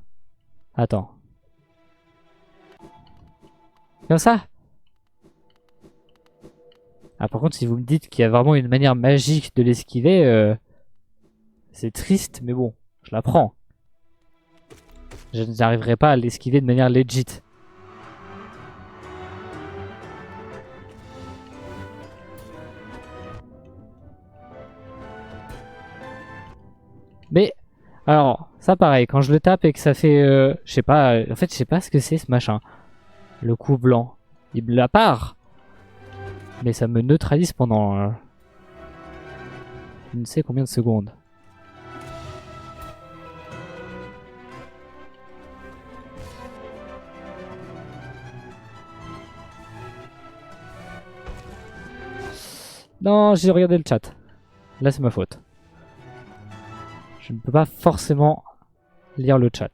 attends. Comme ça? Ah, par contre, si vous me dites qu'il y a vraiment une manière magique de l'esquiver, c'est triste, mais bon, je la prends. Je n'arriverai pas à l'esquiver de manière legit. Mais, alors, ça pareil, quand je le tape et que ça fait, je sais pas, en fait, je sais pas ce que c'est ce machin. Le coup blanc. Il me la part. Mais ça me neutralise pendant, je ne sais combien de secondes. Non, j'ai regardé le chat. Là, c'est ma faute. Je ne peux pas forcément lire le chat.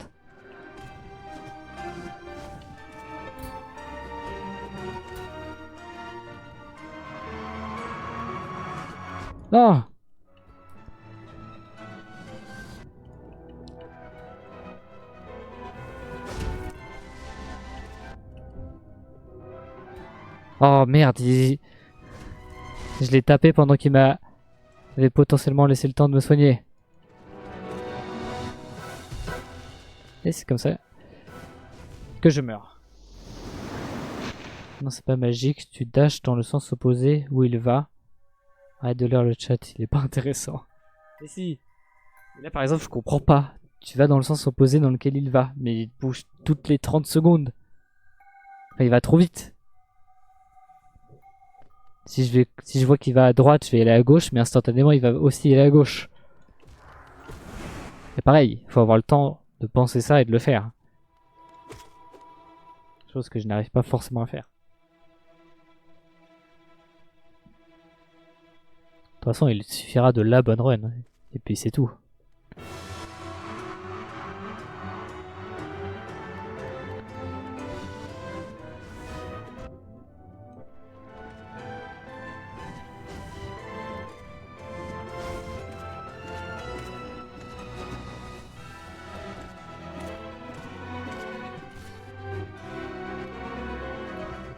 Non! Oh merde, je l'ai tapé pendant qu'il m'avait potentiellement laissé le temps de me soigner. Et c'est comme ça que je meurs. Non, c'est pas magique. Tu dashes dans le sens opposé où il va. Arrête de lire le chat, il est pas intéressant. Mais si. Là, par exemple, je comprends pas. Tu vas dans le sens opposé dans lequel il va, mais il bouge toutes les 30 secondes. Enfin, il va trop vite. Si je vois qu'il va à droite, je vais aller à gauche, mais instantanément, il va aussi aller à gauche. Et pareil, il faut avoir le temps de penser ça et de le faire. Chose que je n'arrive pas forcément à faire. De toute façon, il suffira de la bonne run. Et puis c'est tout.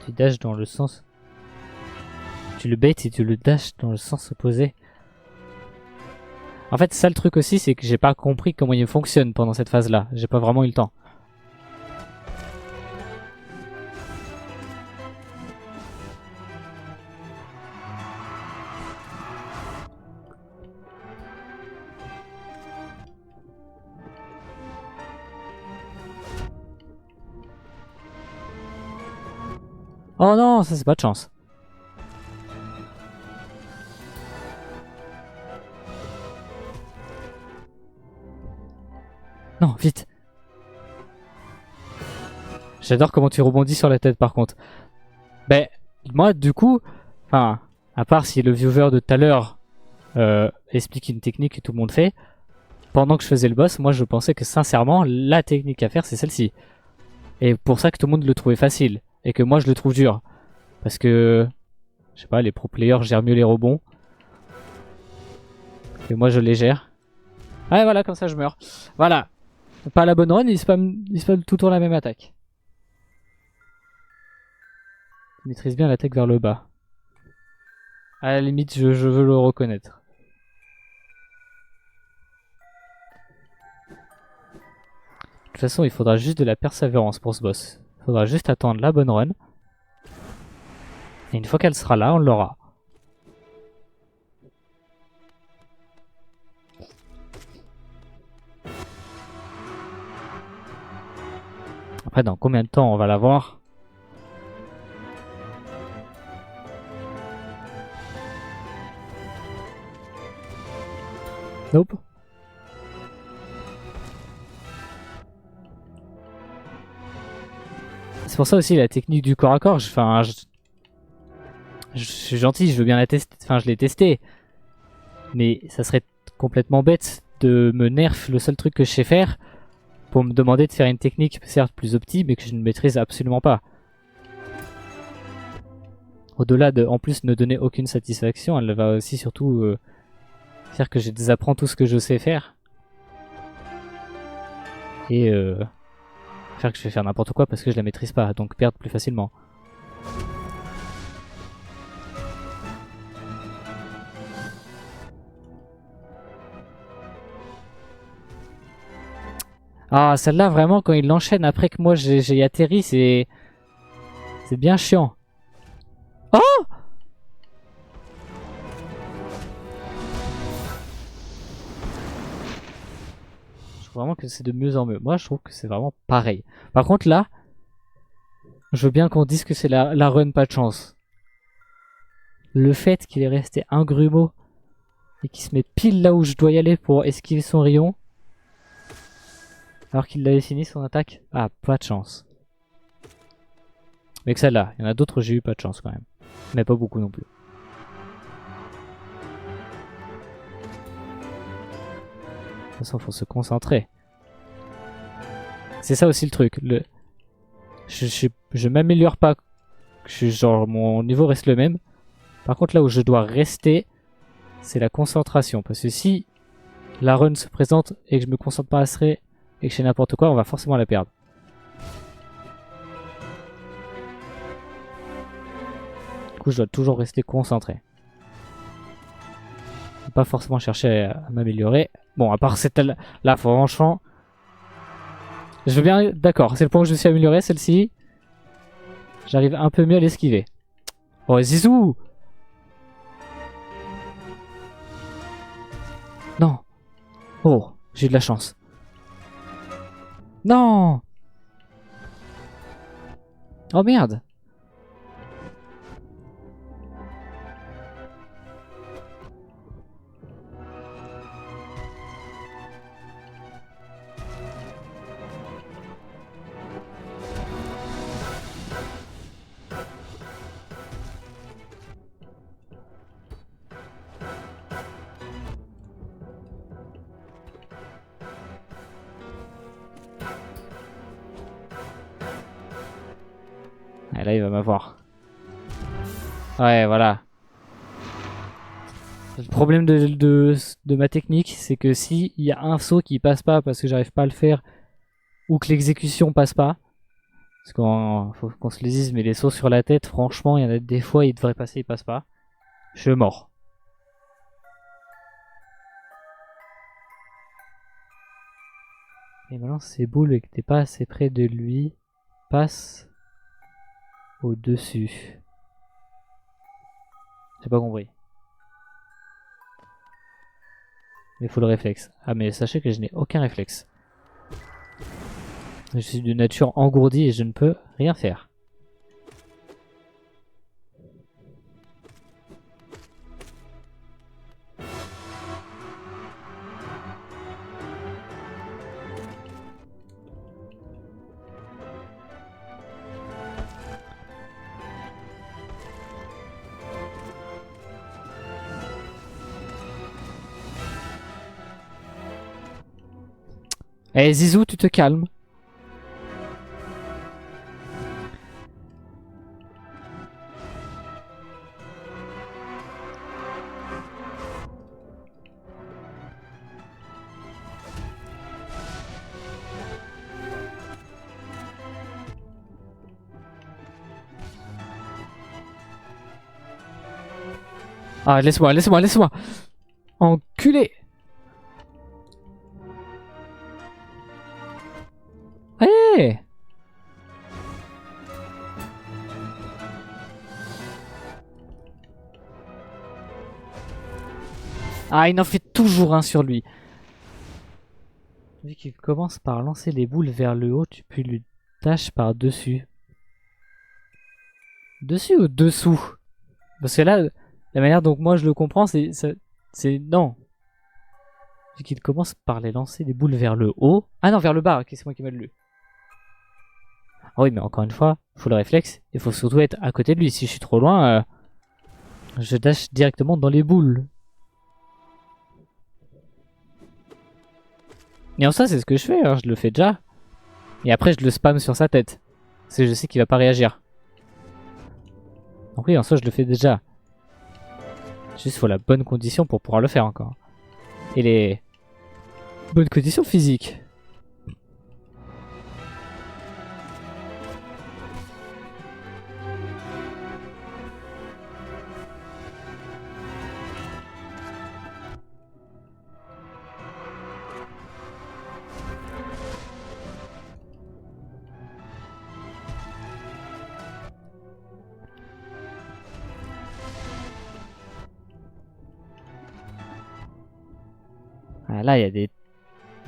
Tu dashes dans le sens... Tu le baites et tu le dashes dans le sens opposé. En fait, ça le truc aussi, c'est que j'ai pas compris comment il fonctionne pendant cette phase-là. J'ai pas vraiment eu le temps. Oh non, ça c'est pas de chance. Non, vite. J'adore comment tu rebondis sur la tête par contre. Ben, moi du coup, enfin, à part si le viewer de tout à l'heure explique une technique que tout le monde fait. Pendant que je faisais le boss, moi je pensais que sincèrement, la technique à faire c'est celle-ci. Et pour ça que tout le monde le trouvait facile. Et que moi je le trouve dur. Parce que, je sais pas, les pro players gèrent mieux les rebonds. Et moi je les gère. Ah voilà, comme ça je meurs. Voilà. Pas la bonne run, il spam tout le temps la même attaque. Il maîtrise bien l'attaque vers le bas. À la limite, je veux le reconnaître. De toute façon, il faudra juste de la persévérance pour ce boss. Il faudra juste attendre la bonne run. Et une fois qu'elle sera là, on l'aura. Après, dans combien de temps on va l'avoir? Nope. C'est pour ça aussi la technique du corps à corps. Enfin, je suis gentil, je veux bien la tester. Enfin, je l'ai testé. Mais ça serait complètement bête de me nerf le seul truc que je sais faire pour me demander de faire une technique certes plus optique mais que je ne maîtrise absolument pas. Au-delà de, en plus, ne donner aucune satisfaction, elle va aussi surtout faire que je désapprends tout ce que je sais faire. Et faire que je vais faire n'importe quoi parce que je la maîtrise pas, donc perdre plus facilement. Ah, celle-là, vraiment, quand il l'enchaîne après que moi j'ai atterri, c'est bien chiant. Oh! Je trouve vraiment que c'est de mieux en mieux. Moi, je trouve que c'est vraiment pareil. Par contre, là, je veux bien qu'on dise que c'est la run pas de chance. Le fait qu'il est resté un grumeau et qu'il se met pile là où je dois y aller pour esquiver son rayon, alors qu'il avait fini son attaque, ah, pas de chance. Mais que celle-là, il y en a d'autres où j'ai eu pas de chance quand même. Mais pas beaucoup non plus. De toute façon, faut se concentrer. C'est ça aussi le truc. Je m'améliore pas. Genre, mon niveau reste le même. Par contre, là où je dois rester, c'est la concentration. Parce que si la run se présente et que je me concentre pas assez et que je fais n'importe quoi, on va forcément la perdre. Du coup, je dois toujours rester concentré. Pas forcément chercher à m'améliorer. Bon, à part cette là, franchement, je veux bien, d'accord, c'est le point où je me suis amélioré, celle-ci. J'arrive un peu mieux à l'esquiver. Oh, Zizou! Non. Oh, j'ai eu de la chance. Non! Oh merde! Et là, il va m'avoir. Ouais, voilà. Le problème de ma technique, c'est que s'il y a un saut qui passe pas parce que j'arrive pas à le faire, ou que l'exécution passe pas, parce qu'on faut qu'on se le dise, mais les sauts sur la tête, franchement, il y en a des fois, ils devraient passer, ils passent pas. Je suis mort. Et maintenant, c'est boule et que t'es pas assez près de lui, passe au-dessus. J'ai pas compris. Mais il faut le réflexe. Ah, mais sachez que je n'ai aucun réflexe. Je suis de nature engourdie et je ne peux rien faire. Eh Zizou, tu te calmes. Ah, laisse-moi, laisse-moi, laisse-moi. Enculé. Hey. Ah, il en fait toujours un sur lui. Vu qu'il commence par lancer les boules vers le haut, tu peux lui dash par-dessus. Dessus ou dessous? Parce que là, la manière dont moi je le comprends, c'est non. Vu qu'il commence par les lancer les boules vers le haut. Ah non, vers le bas, ok, c'est moi qui m'a lu. Ah oui, mais encore une fois, faut le réflexe. Il faut surtout être à côté de lui. Si je suis trop loin, je dash directement dans les boules. Et en ça, c'est ce que je fais, hein, je le fais déjà. Et après, je le spam sur sa tête. Parce que je sais qu'il va pas réagir. Donc oui, en soi, je le fais déjà. Juste, faut la bonne condition pour pouvoir le faire encore. Et les bonnes conditions physiques. Ah, là, il y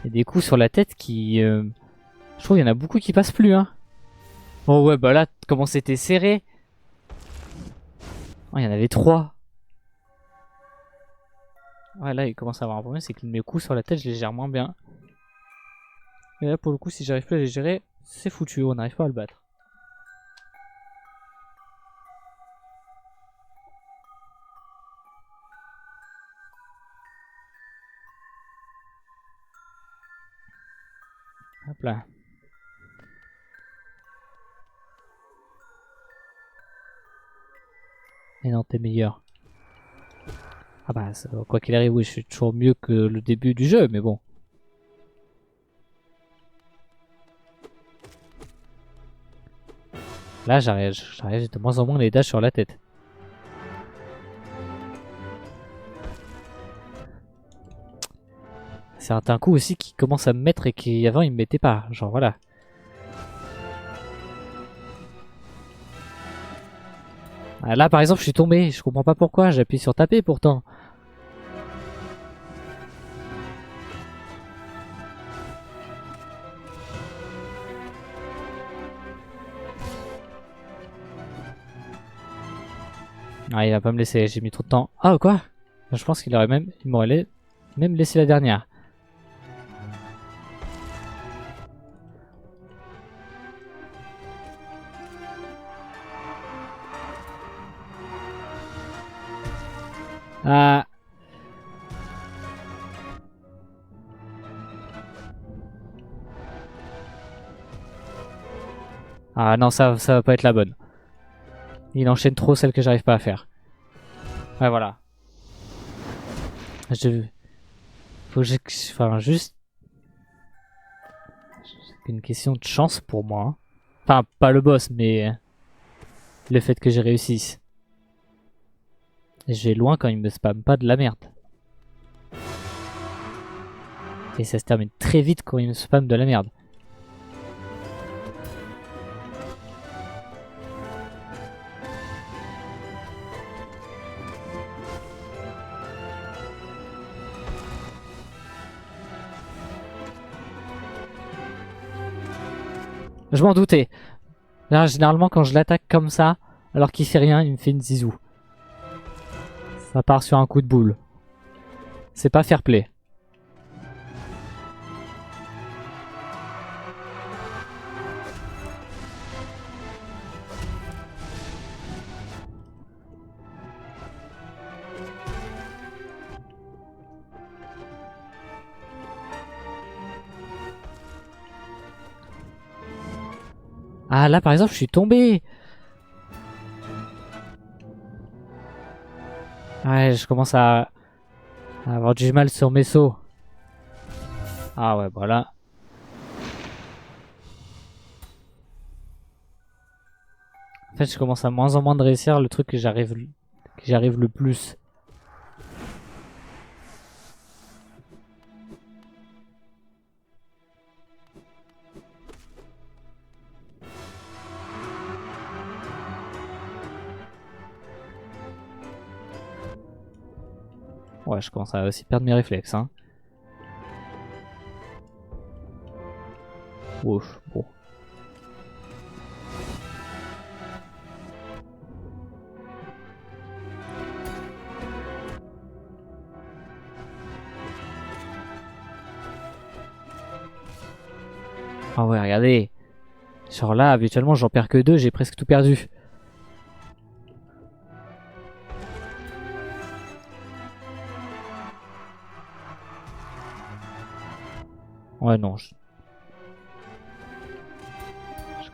a des coups sur la tête qui... je trouve qu'il y en a beaucoup qui passent plus, hein. Oh ouais, bah là, comment c'était serré. Oh, il y en avait 3. Ouais, là, il commence à avoir un problème, c'est que mes coups sur la tête, je les gère moins bien. Et là, pour le coup, si j'arrive plus à les gérer, c'est foutu, on n'arrive pas à le battre. Hop là. Et non, t'es meilleur. Ah bah, quoi qu'il arrive, oui, je suis toujours mieux que le début du jeu, mais bon. Là, j'arrive de moins en moins les dashs sur la tête. Certains coups aussi qui commencent à me mettre et qui avant ils me mettaient pas. Genre voilà. Ah, là par exemple je suis tombé, je comprends pas pourquoi, j'appuie sur taper pourtant. Ah il va pas me laisser, j'ai mis trop de temps. Ah quoi? Je pense qu'il m'aurait même laissé la dernière. Ah. Ah non, ça va pas être la bonne. Il enchaîne trop celle que j'arrive pas à faire. Ouais, voilà. Faut que enfin, juste... C'est une question de chance pour moi, hein. Enfin, pas le boss, mais... le fait que j'ai réussi. Je vais loin quand il me spamme pas de la merde. Et ça se termine très vite quand il me spamme de la merde. Je m'en doutais. Là, généralement, quand je l'attaque comme ça, alors qu'il fait rien, il me fait une zizou. Ça part sur un coup de boule. C'est pas fair play. Ah là par exemple je suis tombé. Ouais, je commence à avoir du mal sur mes sauts. Ah ouais, voilà. En fait, je commence à moins en moins de réussir le truc que j'arrive le plus. Ouais, je commence à aussi perdre mes réflexes, hein. Ouf, bon. Ah ouais, regardez. Genre là, habituellement, j'en perds que 2, j'ai presque tout perdu. Ouais, non. Je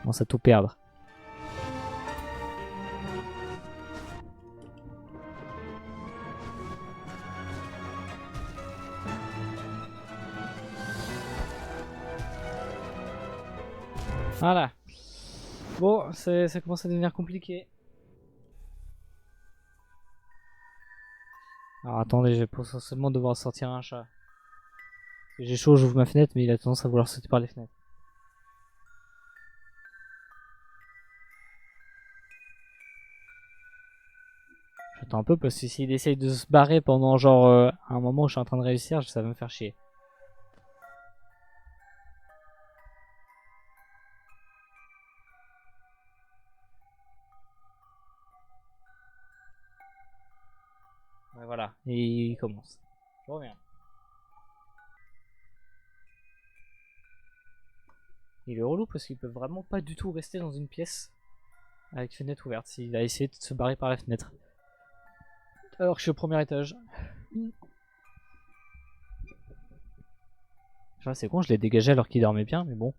commence à tout perdre. Voilà. Bon, ça commence à devenir compliqué. Alors attendez, je vais potentiellement devoir sortir un chat. J'ai chaud, j'ouvre ma fenêtre, mais il a tendance à vouloir sauter par les fenêtres. J'attends un peu parce que s'il essaye de se barrer pendant genre un moment où je suis en train de réussir, ça va me faire chier. Ouais, voilà, et il commence. Je reviens. Il est relou parce qu'il peut vraiment pas du tout rester dans une pièce avec fenêtre ouverte. Il a essayé de se barrer par la fenêtre. Alors que je suis au premier étage. Enfin, c'est con, je l'ai dégagé alors qu'il dormait bien, mais bon.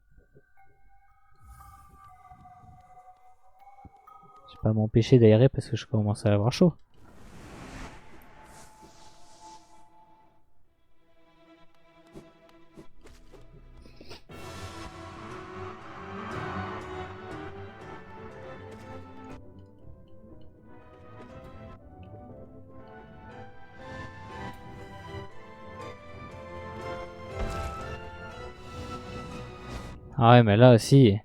Je vais pas m'empêcher d'aérer parce que je commence à avoir chaud. Ah ouais, mais là aussi.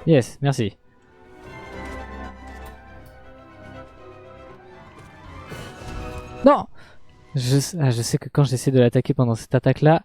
Yes, merci. Non, je sais que quand j'essaie de l'attaquer pendant cette attaque-là...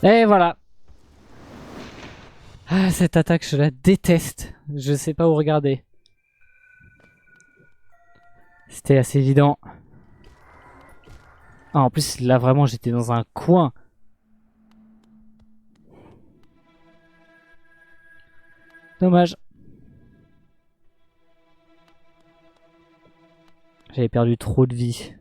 Et voilà. Ah, cette attaque, je la déteste. Je sais pas où regarder. C'était assez évident. Ah, en plus, là, vraiment, j'étais dans un coin. Dommage. J'avais perdu trop de vie.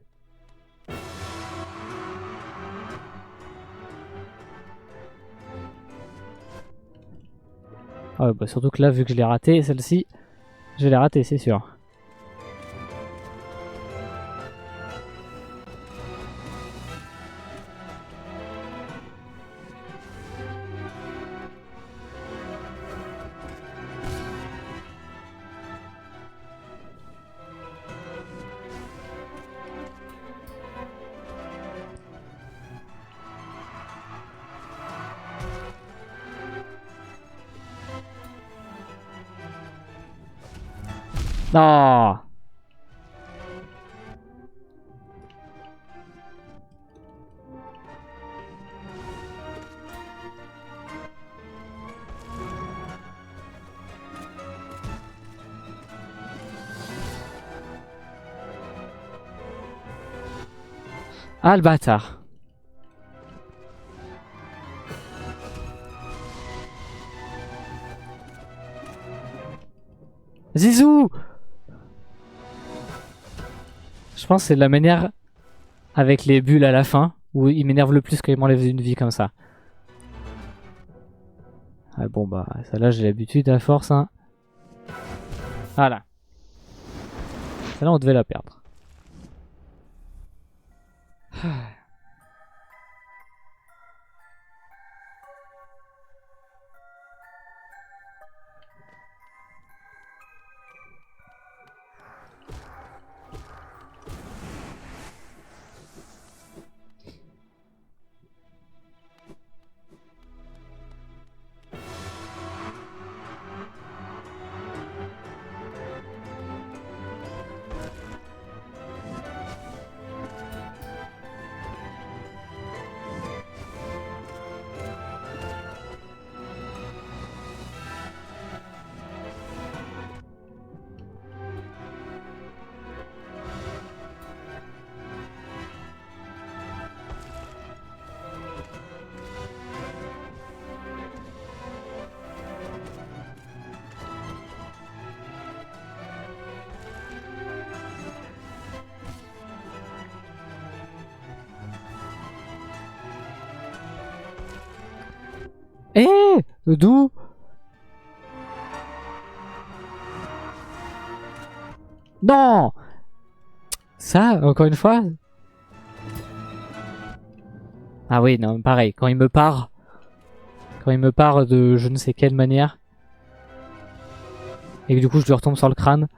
Ah ouais, bah surtout que là, vu que je l'ai raté, celle-ci, je l'ai ratée, c'est sûr. Non. Ah le bâtard. Zizou. Je pense que c'est la manière avec les bulles à la fin où il m'énerve le plus quand il m'enlève une vie comme ça. Ah bon bah ça là j'ai l'habitude à force hein. Voilà. Celle-là on devait la perdre. Eh d'où? Non. Ça, encore une fois. Ah oui, non, pareil. Quand il me part de je ne sais quelle manière, et que du coup je lui retombe sur le crâne.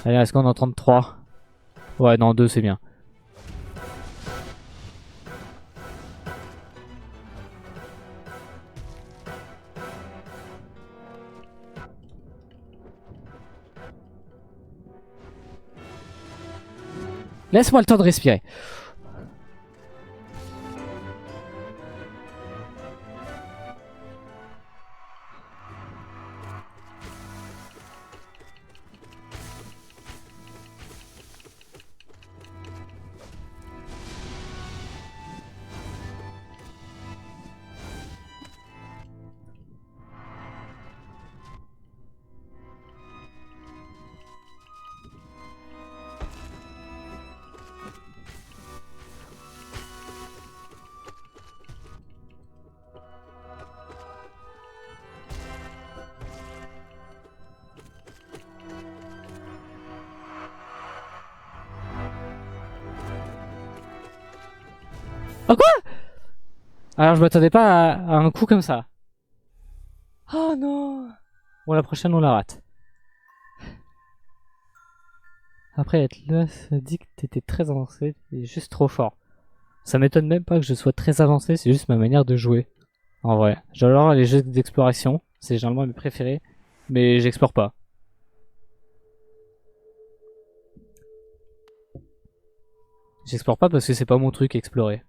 Allez, est-ce qu'on est en 33? Ouais, non, 2 c'est bien. Laisse-moi le temps de respirer. Oh quoi? Alors je m'attendais pas à un coup comme ça. Oh non. Bon, la prochaine on la rate. Après être là, ça dit que t'étais très avancé et juste trop fort. Ça m'étonne même pas que je sois très avancé, c'est juste ma manière de jouer. En vrai. J'adore les jeux d'exploration, c'est généralement mes préférés, mais j'explore pas. J'explore pas parce que c'est pas mon truc explorer.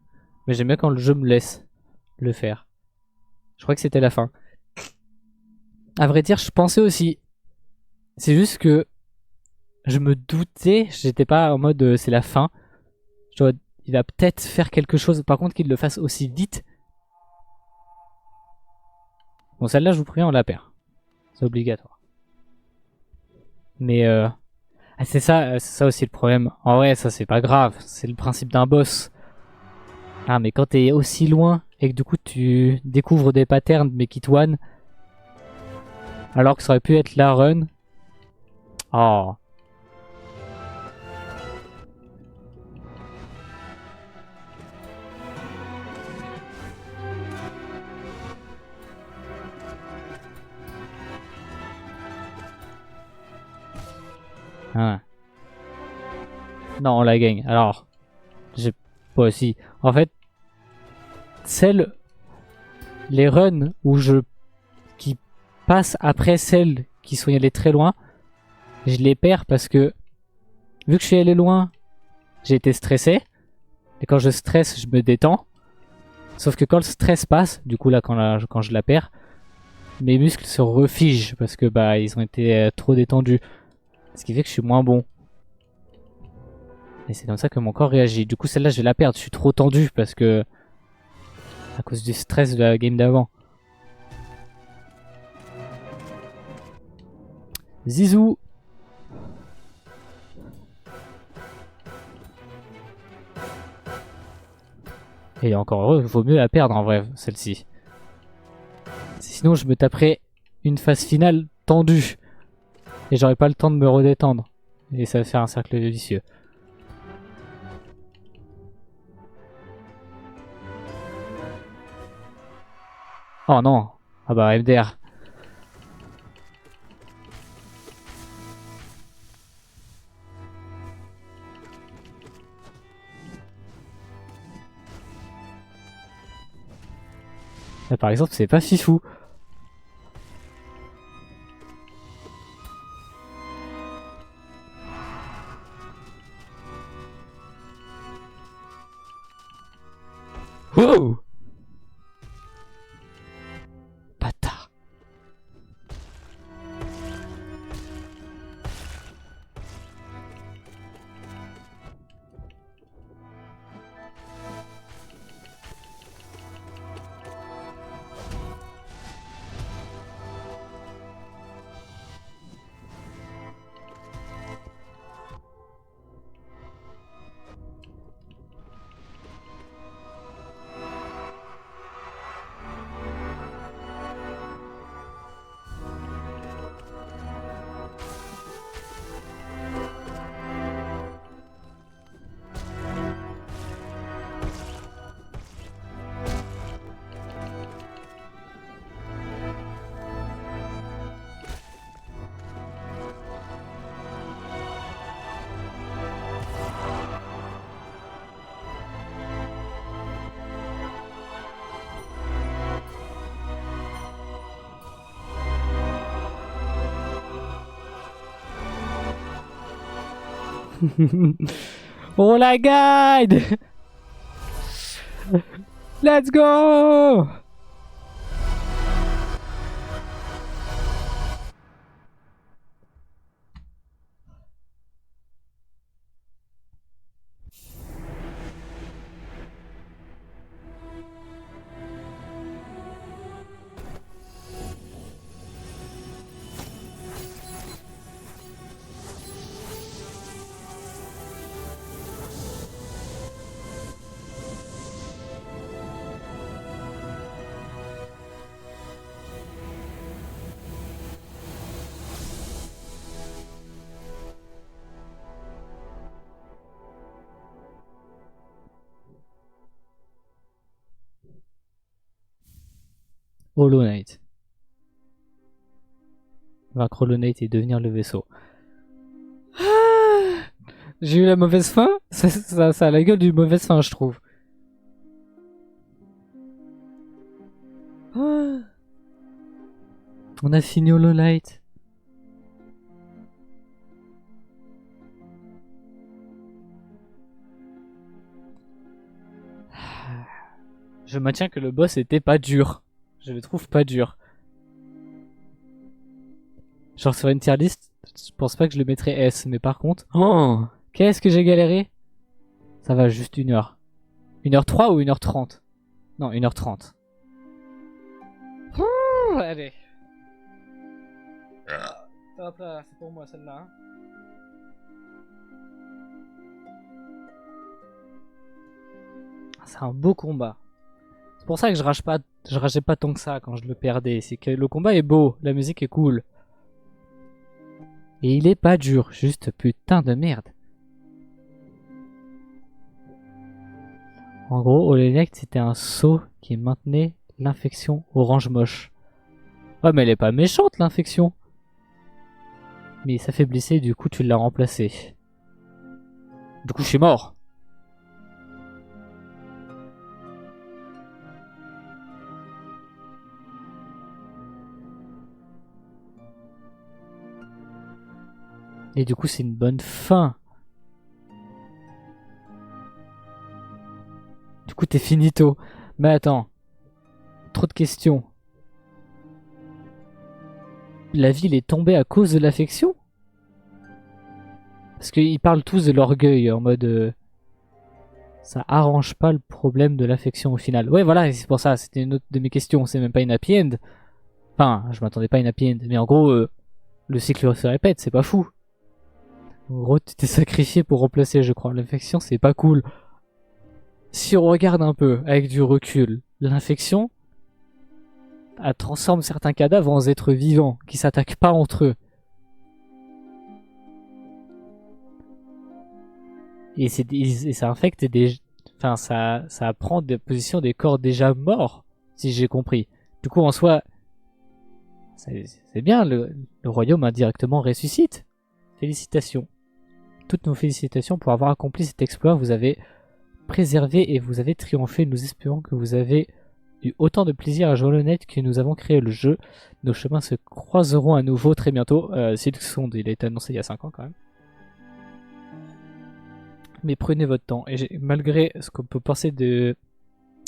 Mais j'aime bien quand le jeu me laisse le faire. Je crois que c'était la fin. À vrai dire, je pensais aussi. C'est juste que je me doutais, j'étais pas en mode c'est la fin. Je dois, il va peut-être faire quelque chose. Par contre, qu'il le fasse aussi vite. Bon, celle-là, je vous préviens, on la perd. C'est obligatoire. Mais Ah, c'est ça aussi le problème. En vrai, ça c'est pas grave, c'est le principe d'un boss. Ah, mais quand t'es aussi loin et que du coup tu découvres des patterns mais qui te one, alors que ça aurait pu être la run. Oh. Ah. Non, on la gagne. Alors, j'ai pas aussi. En fait, les runs qui passent après celles qui sont allées très loin, je les perds parce que vu que je suis allé loin, j'ai été stressé. Et quand je stresse, je me détends. Sauf que quand le stress passe, du coup là quand je la perds, mes muscles se refigent parce que bah ils ont été trop détendus. Ce qui fait que je suis moins bon. Et c'est comme ça que mon corps réagit. Du coup celle-là je vais la perdre, je suis trop tendu parce que à cause du stress de la game d'avant. Zizou. Et encore heureux, vaut mieux la perdre en vrai, celle-ci. Sinon je me taperais une phase finale tendue. Et j'aurais pas le temps de me redétendre. Et ça va faire un cercle vicieux. Oh non. Ah bah MDR. Là, par exemple c'est pas fifou. Oh, bâtard. On la gagne. Let's go. Hollow Knight. Vaincre Hollow Knight et devenir le vaisseau. J'ai eu la mauvaise fin. Ça a la gueule d'une mauvaise fin, je trouve. On a fini Hollow Knight. Je maintiens que le boss était pas dur. Je le trouve pas dur. Genre sur une tier list, je pense pas que je le mettrais S, mais par contre... Oh, qu'est-ce que j'ai galéré. Ça va, juste 1 heure. 1h03 ou 1h30? Non, 1h30. Allez. Hop là, c'est pour moi celle-là. Hein. C'est un beau combat. C'est pour ça que je rageais pas tant que ça quand je le perdais. C'est que le combat est beau, la musique est cool. Et il est pas dur, juste putain de merde. En gros, Olelect c'était un sceau qui maintenait l'infection orange moche. Ouais, mais elle est pas méchante l'infection. Mais il s'affaiblissait, du coup tu l'as remplacé. Du coup je suis mort. Et du coup c'est une bonne fin. Du coup t'es finito. Mais attends. Trop de questions. La ville est tombée à cause de l'affection? Parce qu'ils parlent tous de l'orgueil en mode... ça arrange pas le problème de l'affection au final. Ouais voilà, c'est pour ça, c'était une autre de mes questions. C'est même pas une happy end. Enfin, je m'attendais pas à une happy end. Mais en gros, le cycle se répète, c'est pas fou. En gros, tu t'es sacrifié pour remplacer, je crois. L'infection, c'est pas cool. Si on regarde un peu, avec du recul, l'infection, elle transforme certains cadavres en êtres vivants, qui s'attaquent pas entre eux. Et ça infecte des... Enfin, ça prend des positions des corps déjà morts, si j'ai compris. Du coup, en soi, c'est bien, le royaume indirectement ressuscite. Félicitations. Toutes nos félicitations pour avoir accompli cet exploit. Vous avez préservé et vous avez triomphé. Nous espérons que vous avez eu autant de plaisir à jouer Hollow Knight que nous avons créé le jeu. Nos chemins se croiseront à nouveau très bientôt. Silk Song, il a été annoncé il y a 5 ans quand même. Mais prenez votre temps. Et malgré ce qu'on peut penser de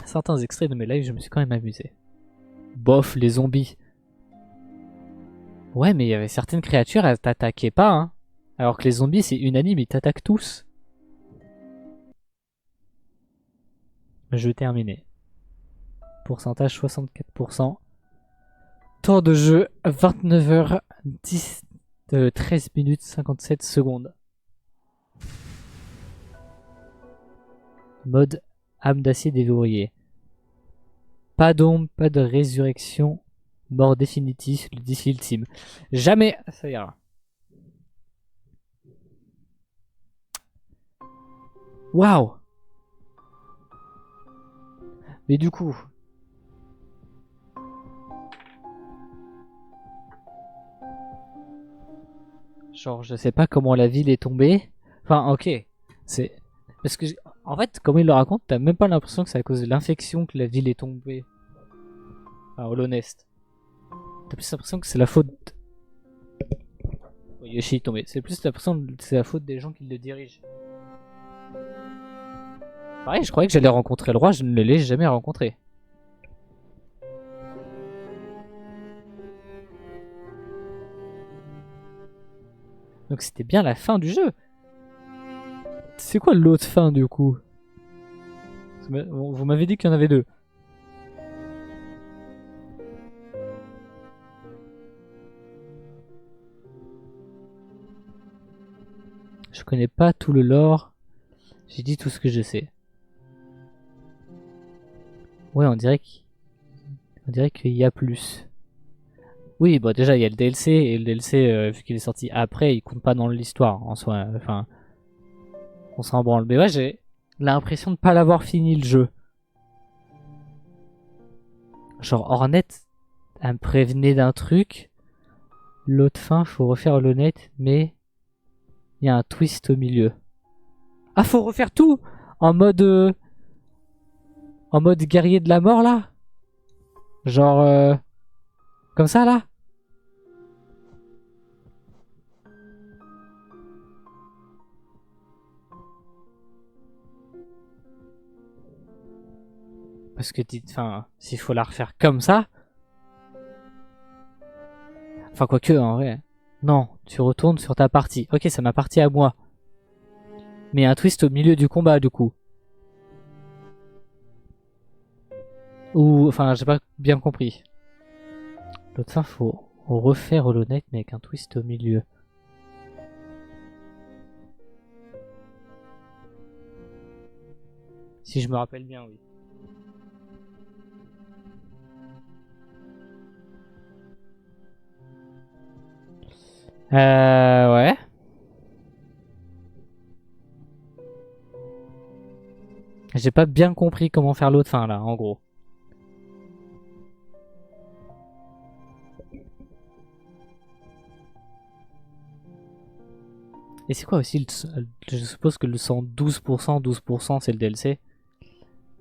certains extraits de mes lives, je me suis quand même amusé. Bof, les zombies. Ouais, mais il y avait certaines créatures, elles t'attaquaient pas, hein. Alors que les zombies, c'est unanime, ils t'attaquent tous. Jeu terminé. Pourcentage 64%. Temps de jeu 29h10 13 minutes 57 secondes. Mode âme d'acier déverrouillée. Pas d'ombre, pas de résurrection. Mort définitif, le défi ultime. Jamais ça ira. Waouh. Mais du coup... Genre, je sais pas comment la ville est tombée. Enfin, ok. C'est... Parce que, en fait, comme il le raconte, t'as même pas l'impression que c'est à cause de l'infection que la ville est tombée. Enfin, Hollow Nest. T'as plus l'impression que c'est la faute... Oh, Yoshi est tombé. C'est plus l'impression que c'est la faute des gens qui le dirigent. Pareil, je croyais que j'allais rencontrer le roi, je ne l'ai jamais rencontré. Donc c'était bien la fin du jeu. C'est quoi l'autre fin du coup? Vous m'avez dit qu'il y en avait deux. Je connais pas tout le lore. J'ai dit tout ce que je sais. Ouais, on dirait qu'il y a plus. Oui, bah déjà il y a le DLC et le DLC vu qu'il est sorti après, il compte pas dans l'histoire en soi. Enfin, on s'en branle. Mais ouais, j'ai l'impression de pas l'avoir fini le jeu. Genre Hornet, elle me prévenait d'un truc. L'autre fin, faut refaire Hollow Knight, mais il y a un twist au milieu. Ah, faut refaire tout en mode guerrier de la mort là. Genre comme ça là. Parce que enfin, s'il faut la refaire comme ça. Enfin, quoique, en vrai. Non, tu retournes sur ta partie. Ok, c'est ma partie à moi. Mais un twist au milieu du combat, du coup. Ou, enfin, j'ai pas bien compris. L'autre fin, faut refaire Hollow Knight, mais avec un twist au milieu. Si je me rappelle bien, oui. Ouais. J'ai pas bien compris comment faire l'autre fin là, en gros. Et c'est quoi aussi je suppose que le 112%, 12% c'est le DLC.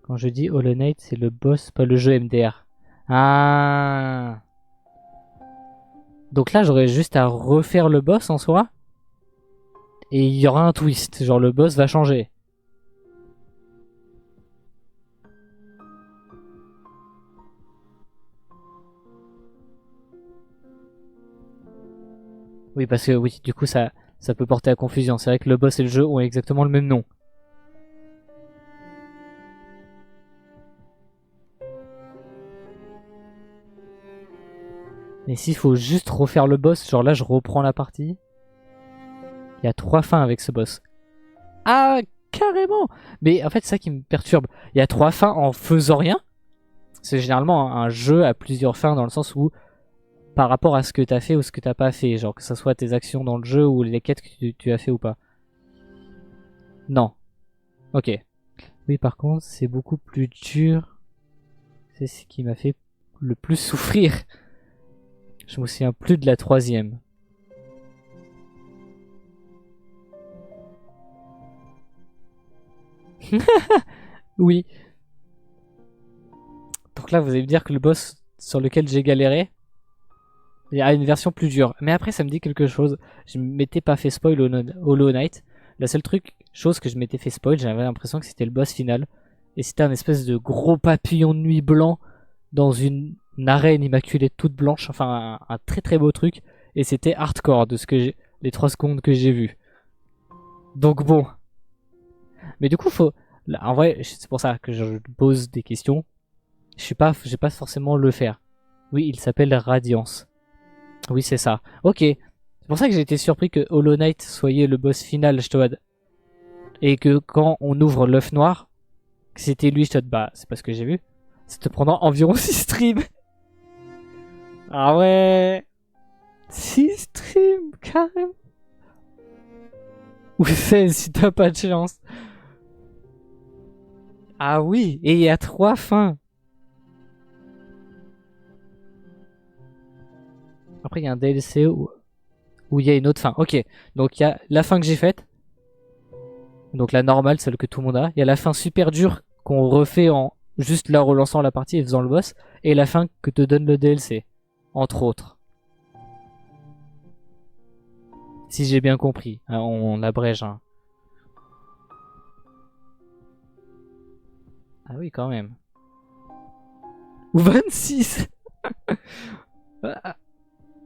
Quand je dis Hollow Knight, c'est le boss, pas le jeu MDR. Ah. Donc là, j'aurais juste à refaire le boss en soi. Et il y aura un twist, genre le boss va changer. Oui, parce que oui, du coup, ça peut porter à confusion. C'est vrai que le boss et le jeu ont exactement le même nom. Mais s'il faut juste refaire le boss, genre là, je reprends la partie. Il y a 3 fins avec ce boss. Ah, carrément. Mais en fait, c'est ça qui me perturbe. Il y a 3 fins en faisant rien. C'est généralement un jeu à plusieurs fins dans le sens où par rapport à ce que t'as fait ou ce que t'as pas fait, genre que ce soit tes actions dans le jeu ou les quêtes que tu as fait ou pas. Non. Ok. Oui, par contre, c'est beaucoup plus dur. C'est ce qui m'a fait le plus souffrir. Je me souviens plus de la troisième. Oui. Donc là, vous allez me dire que le boss sur lequel j'ai galéré, il y a une version plus dure. Mais après, ça me dit quelque chose. Je m'étais pas fait spoil Hollow Knight. La seule chose que je m'étais fait spoil, j'avais l'impression que c'était le boss final. Et c'était un espèce de gros papillon de nuit blanc dans une arène immaculée toute blanche. Enfin, un très très beau truc. Et c'était hardcore de ce que j'ai, les 3 secondes que j'ai vu. Donc bon. Mais du coup, en vrai, c'est pour ça que je pose des questions. J'ai pas forcément le faire. Oui, il s'appelle Radiance. Oui, c'est ça. Ok. C'est pour ça que j'ai été surpris que Hollow Knight soit le boss final, Shtoad. Et que quand on ouvre l'œuf noir, que c'était lui, Shtoad. Bah, c'est pas ce que j'ai vu. C'était pendant environ 6 streams. Ah ouais. 6 streams, carrément. Ou 16 si t'as pas de chance. Ah oui, et il y a 3 fins. Après, il y a un DLC où il y a une autre fin. Ok, donc il y a la fin que j'ai faite. Donc la normale, celle que tout le monde a. Il y a la fin super dure qu'on refait en juste la relançant la partie et faisant le boss. Et la fin que te donne le DLC. Entre autres. Si j'ai bien compris. Hein, on abrège. Hein. Ah oui, quand même. Ou 26.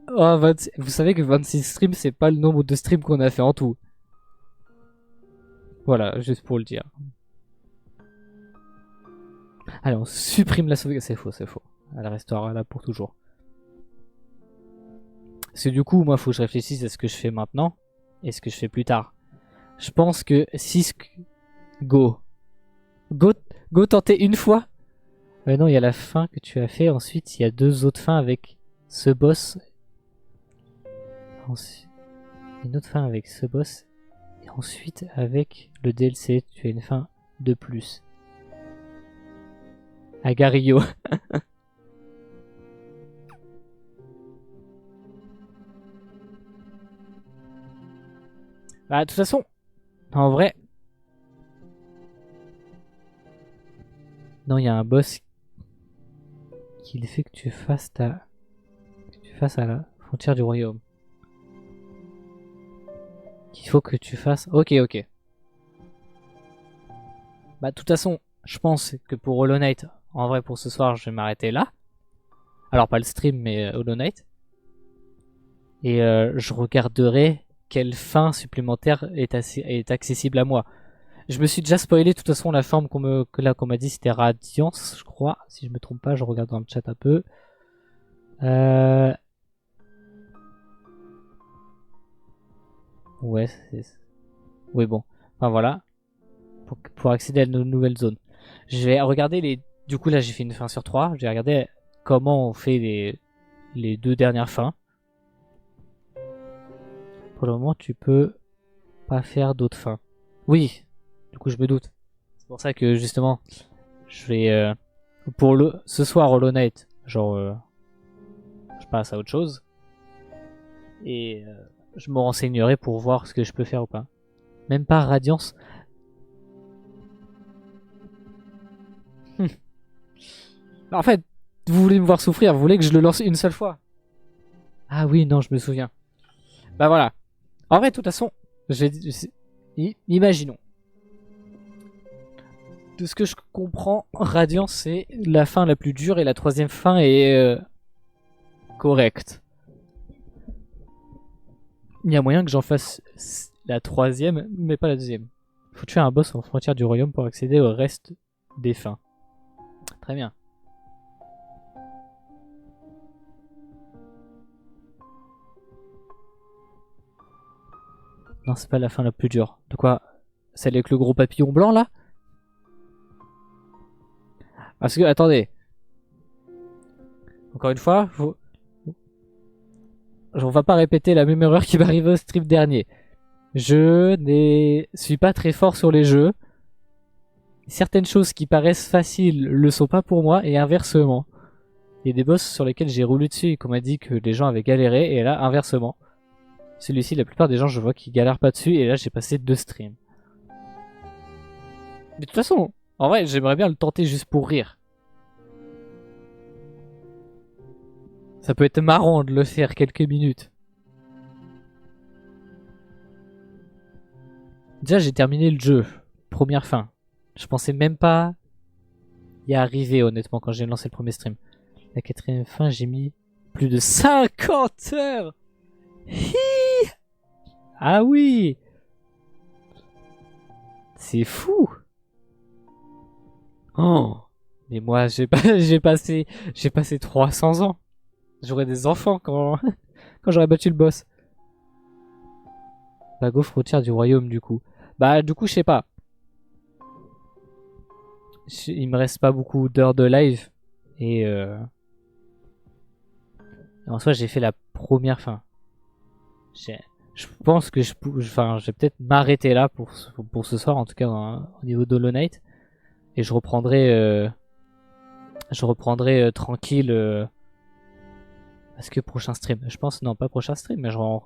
Oh, 26. Vous savez que 26 streams, c'est pas le nombre de streams qu'on a fait en tout. Voilà, juste pour le dire. Allez, on supprime la sauvegarde. C'est faux, c'est faux. Elle restera là pour toujours. Parce que du coup, moi, faut que je réfléchisse à ce que je fais maintenant et ce que je fais plus tard. Je pense que 6... Go. Go, go tenter une fois. Non, il y a la fin que tu as fait. Ensuite, il y a 2 autres fins avec ce boss. Ensuite, une autre fin avec ce boss. Et ensuite, avec le DLC, tu as une fin de plus. Agario. Bah, de toute façon, en vrai... Non, il y a un boss qui fait que tu fasses à la frontière du royaume. Qu'il faut que tu fasses... Ok, ok. Bah, de toute façon, je pense que pour Hollow Knight, en vrai, pour ce soir, je vais m'arrêter là. Alors, pas le stream, mais Hollow Knight. Et je regarderai quelle fin supplémentaire est accessible à moi. Je me suis déjà spoilé, de toute façon, la forme qu'on m'a dit, c'était Radiance, je crois. Si je me trompe pas, je regarde dans le chat un peu. Euh... Ouais, c'est... Oui, bon. Enfin, voilà. Pour accéder à nos nouvelles zones. Je vais regarder les... Du coup là j'ai fait une fin sur 3. Je vais regarder comment on fait les 2 dernières fins. Pour le moment tu peux pas faire d'autres fins. Oui, du coup je me doute. C'est pour ça que justement je vais... pour ce soir Hollow Knight, genre je passe à autre chose. Et je me renseignerai pour voir ce que je peux faire ou pas. Même pas Radiance. En fait, vous voulez me voir souffrir, vous voulez que je le lance une seule fois. Ah oui, non, je me souviens. Bah voilà. En vrai, de toute façon, imaginons. De ce que je comprends, Radiance c'est la fin la plus dure et la troisième fin est correcte. Il y a moyen que j'en fasse la troisième, mais pas la deuxième. Faut tuer un boss en frontière du royaume pour accéder au reste des fins. Très bien. Non, c'est pas la fin la plus dure. De quoi? Celle avec le gros papillon blanc là? Parce que, attendez. Encore une fois, on va pas répéter la même erreur qui m'arrive au stream dernier. Je ne suis pas très fort sur les jeux. Certaines choses qui paraissent faciles le sont pas pour moi et inversement. Il y a des boss sur lesquels j'ai roulé dessus et qu'on m'a dit que les gens avaient galéré et là inversement. Celui-ci, la plupart des gens je vois qui galèrent pas dessus et là j'ai passé 2 streams. Mais de toute façon, en vrai j'aimerais bien le tenter juste pour rire. Ça peut être marrant de le faire quelques minutes. Déjà j'ai terminé le jeu, première fin. Je pensais même pas y arriver honnêtement quand j'ai lancé le premier stream. La quatrième fin j'ai mis plus de 50 heures. Hi, ah oui, c'est fou. Oh, mais moi j'ai passé 300 ans. J'aurais des enfants quand quand j'aurais battu le boss. La gaufre frontière du royaume du coup. Bah du coup je sais pas. Il me reste pas beaucoup d'heures de live et en soi j'ai fait la première fin. Je pense que je vais peut-être m'arrêter là pour ce soir en tout cas au niveau d'Hollow Knight et je reprendrai tranquille parce que prochain stream. Je pense non pas prochain stream mais j'en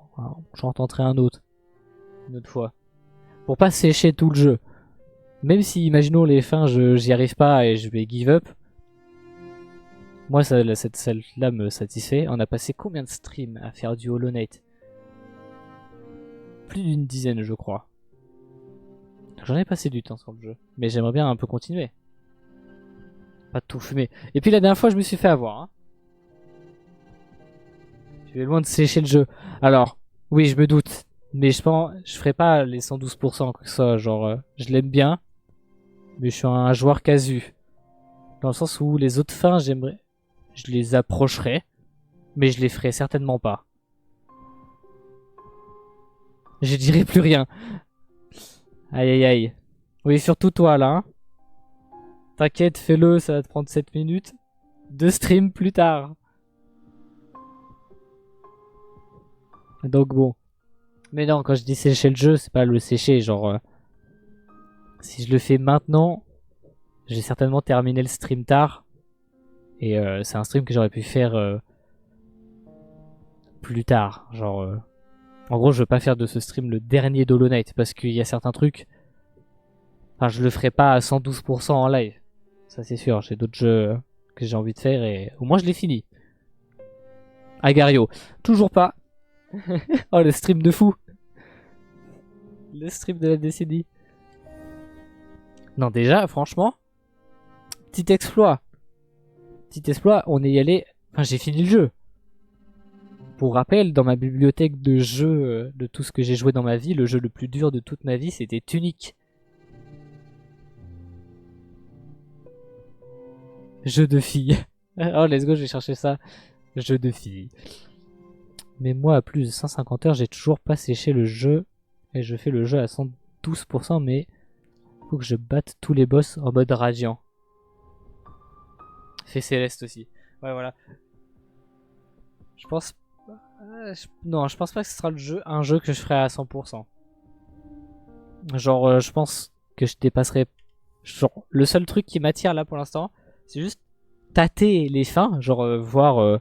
tenterai un autre une autre fois pour pas sécher tout le jeu. Même si, imaginons les fins, j'y arrive pas et je vais give up. Moi, celle-là me satisfait. On a passé combien de streams à faire du Hollow Knight? Plus d'une dizaine, je crois. J'en ai passé du temps sur le jeu. Mais j'aimerais bien un peu continuer. Pas tout fumer. Et puis la dernière fois, je me suis fait avoir. Hein. Je vais loin de sécher le jeu. Alors, oui, je me doute. Mais je pense, je ferai pas les 112% que ça. Genre, je l'aime bien. Mais je suis un joueur casu. Dans le sens où les autres fins, je les approcherai. Mais je les ferai certainement pas. Je dirai plus rien. Aïe aïe aïe. Oui, surtout toi là. Hein. T'inquiète, fais-le, ça va te prendre 7 minutes. 2 streams plus tard. Donc bon. Mais non, quand je dis sécher le jeu, c'est pas le sécher. Genre, si je le fais maintenant, j'ai certainement terminé le stream tard. Et c'est un stream que j'aurais pu faire plus tard. Genre, en gros, je veux pas faire de ce stream le dernier d'Hollow Knight parce qu'il y a certains trucs. Enfin, je le ferai pas à 112% en live. Ça, c'est sûr. J'ai d'autres jeux que j'ai envie de faire et au moins je l'ai fini. Agario. Toujours pas. Oh, le stream de fou. Le stream de la décennie. Non, déjà, franchement, petit exploit. Petit exploit, on est y allé. Enfin, j'ai fini le jeu. Pour rappel, dans ma bibliothèque de jeux, de tout ce que j'ai joué dans ma vie, le jeu le plus dur de toute ma vie, c'était Tunic. Jeu de filles. Oh, let's go, je vais chercher ça. Jeu de filles. Mais moi, à plus de 150 heures, j'ai toujours pas séché le jeu. Et je fais le jeu à 112%, mais Faut que je batte tous les boss en mode radiant. Fait Céleste aussi. Ouais, voilà. Je pense... Non, je pense pas que ce sera un jeu que je ferai à 100%. Genre, je pense que je dépasserai... Genre, le seul truc qui m'attire là pour l'instant, c'est juste tâter les fins. Genre, voir...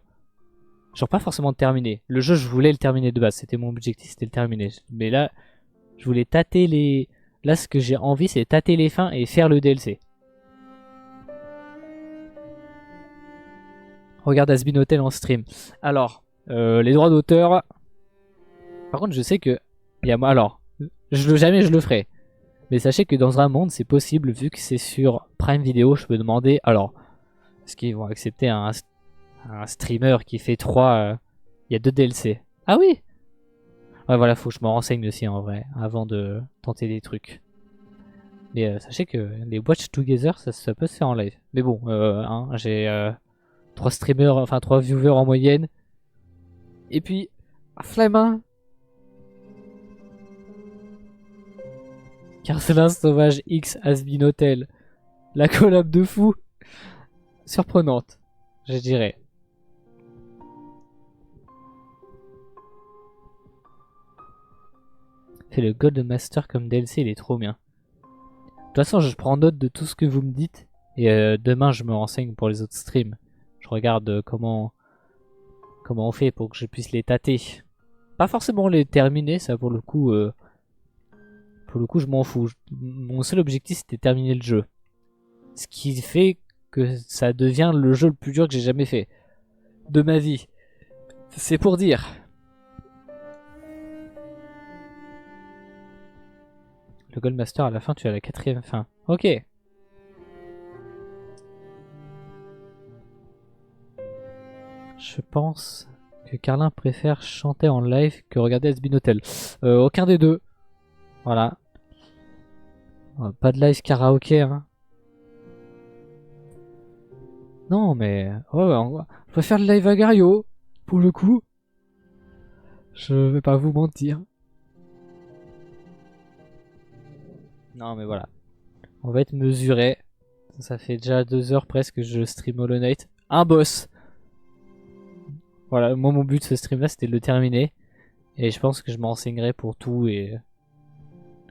genre, pas forcément terminer. Le jeu, je voulais le terminer de base. C'était mon objectif, c'était le terminer. Mais là, je voulais tâter les... Là, ce que j'ai envie, c'est tâter les fins et faire le DLC. Regarde Asbin Hotel en stream. Alors, les droits d'auteur... Par contre, je sais que... Alors, jamais je le ferai. Mais sachez que dans un monde, c'est possible, vu que c'est sur Prime Video, je peux demander... Alors, est-ce qu'ils vont accepter un streamer qui fait 3... Il y a 2 DLC. Ah oui. Ouais, voilà, faut que je me renseigne aussi en vrai, avant de tenter des trucs. Mais sachez que les Watch Together, ça peut se faire en live. Mais bon, j'ai 3 streamers, enfin 3 viewers en moyenne. Et puis, flemme, hein. Carcelin Sauvage X Asbin Hotel. La collab de fou. Surprenante, je dirais. Fait le Gold Master comme DLC, il est trop bien. De toute façon, je prends note de tout ce que vous me dites. Et demain, je me renseigne pour les autres streams. Je regarde comment on fait pour que je puisse les tâter. Pas forcément les terminer, ça pour le coup, je m'en fous. Mon seul objectif, c'était terminer le jeu. Ce qui fait que ça devient le jeu le plus dur que j'ai jamais fait de ma vie. C'est pour dire. Le Goldmaster à la fin, tu as la 4ème fin. Ok. Je pense que Carlin préfère chanter en live que regarder Asbin Hotel. Aucun des deux. Voilà. Pas de live karaoké, hein. Non, mais... Ouais, on va faire le live à Gario. Pour le coup. Je vais pas vous mentir. Non, mais voilà. On va être mesuré. Ça fait déjà 2 heures presque que je stream Hollow Knight. Un boss. Voilà, moi mon but de ce stream là c'était de le terminer. Et je pense que je m'enseignerai pour tout et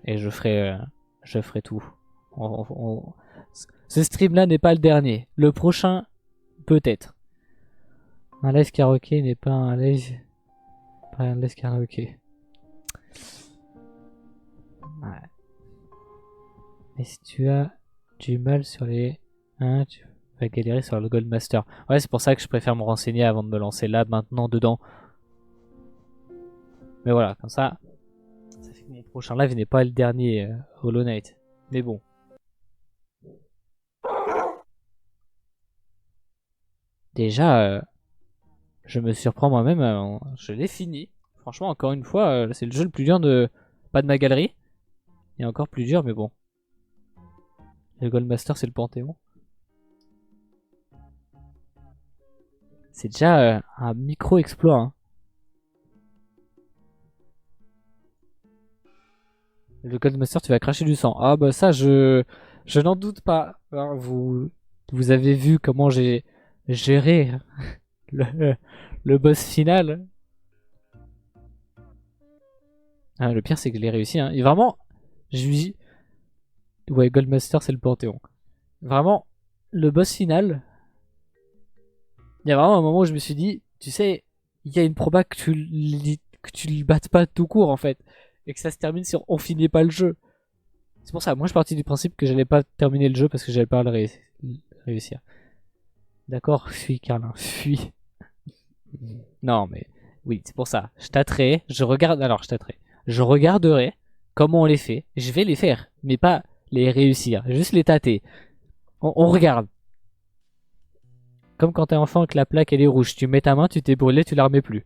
je ferai tout. Ce stream là n'est pas le dernier. Le prochain, peut-être. Un live karaoké n'est pas un live... Pas un live karaoké. Ouais. Mais si tu as du mal sur les... Hein, tu vas galérer sur le Goldmaster. Ouais, c'est pour ça que je préfère me renseigner avant de me lancer là, maintenant, dedans. Mais voilà, comme ça fait que mon prochain live n'est pas le dernier Hollow Knight. Mais bon. Déjà, je me surprends moi-même. Je l'ai fini. Franchement, encore une fois, c'est le jeu le plus dur de... Pas de ma galerie. Il est encore plus dur, mais bon. Le Goldmaster, c'est le Panthéon. C'est déjà un micro-exploit. Hein. Le Goldmaster, tu vas cracher du sang. Ah bah ça, je n'en doute pas. Alors, vous avez vu comment j'ai géré le boss final. Ah, le pire, c'est que je l'ai réussi. Hein. Et vraiment, je lui... Ouais, Goldmaster, c'est le Panthéon. Vraiment, le boss final... Il y a vraiment un moment où je me suis dit, tu sais, il y a une proba que tu le battes pas tout court, en fait. Et que ça se termine sur on finit pas le jeu. C'est pour ça, moi je suis parti du principe que j'allais pas terminer le jeu parce que j'allais pas le réussir. D'accord, fuis Carlin, fuis. Non mais oui, c'est pour ça. Je tâterai, je regarderai comment on les fait. Je vais les faire, mais pas les réussir, juste les tâter. On regarde. Comme quand t'es enfant et que la plaque elle est rouge, tu mets ta main, tu t'es brûlé, tu la remets plus.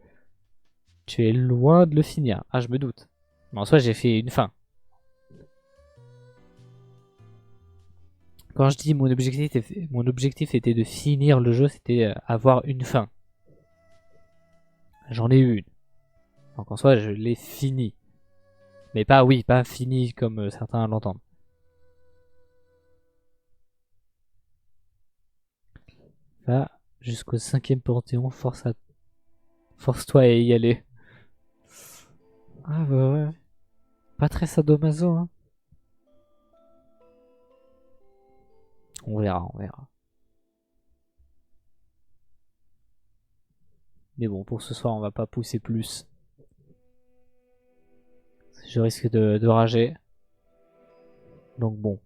Tu es loin de le finir. Ah, je me doute. Mais en soi, j'ai fait une fin. Quand je dis mon objectif était de finir le jeu, c'était avoir une fin. J'en ai eu une. Donc en soi, je l'ai fini. Mais pas, oui, pas fini comme certains l'entendent. Va jusqu'au 5e Panthéon, force-toi à y aller. Ah bah ouais. Pas très sadomaso, hein. On verra, on verra. Mais bon, pour ce soir, on va pas pousser plus. Je risque de rager. Donc bon.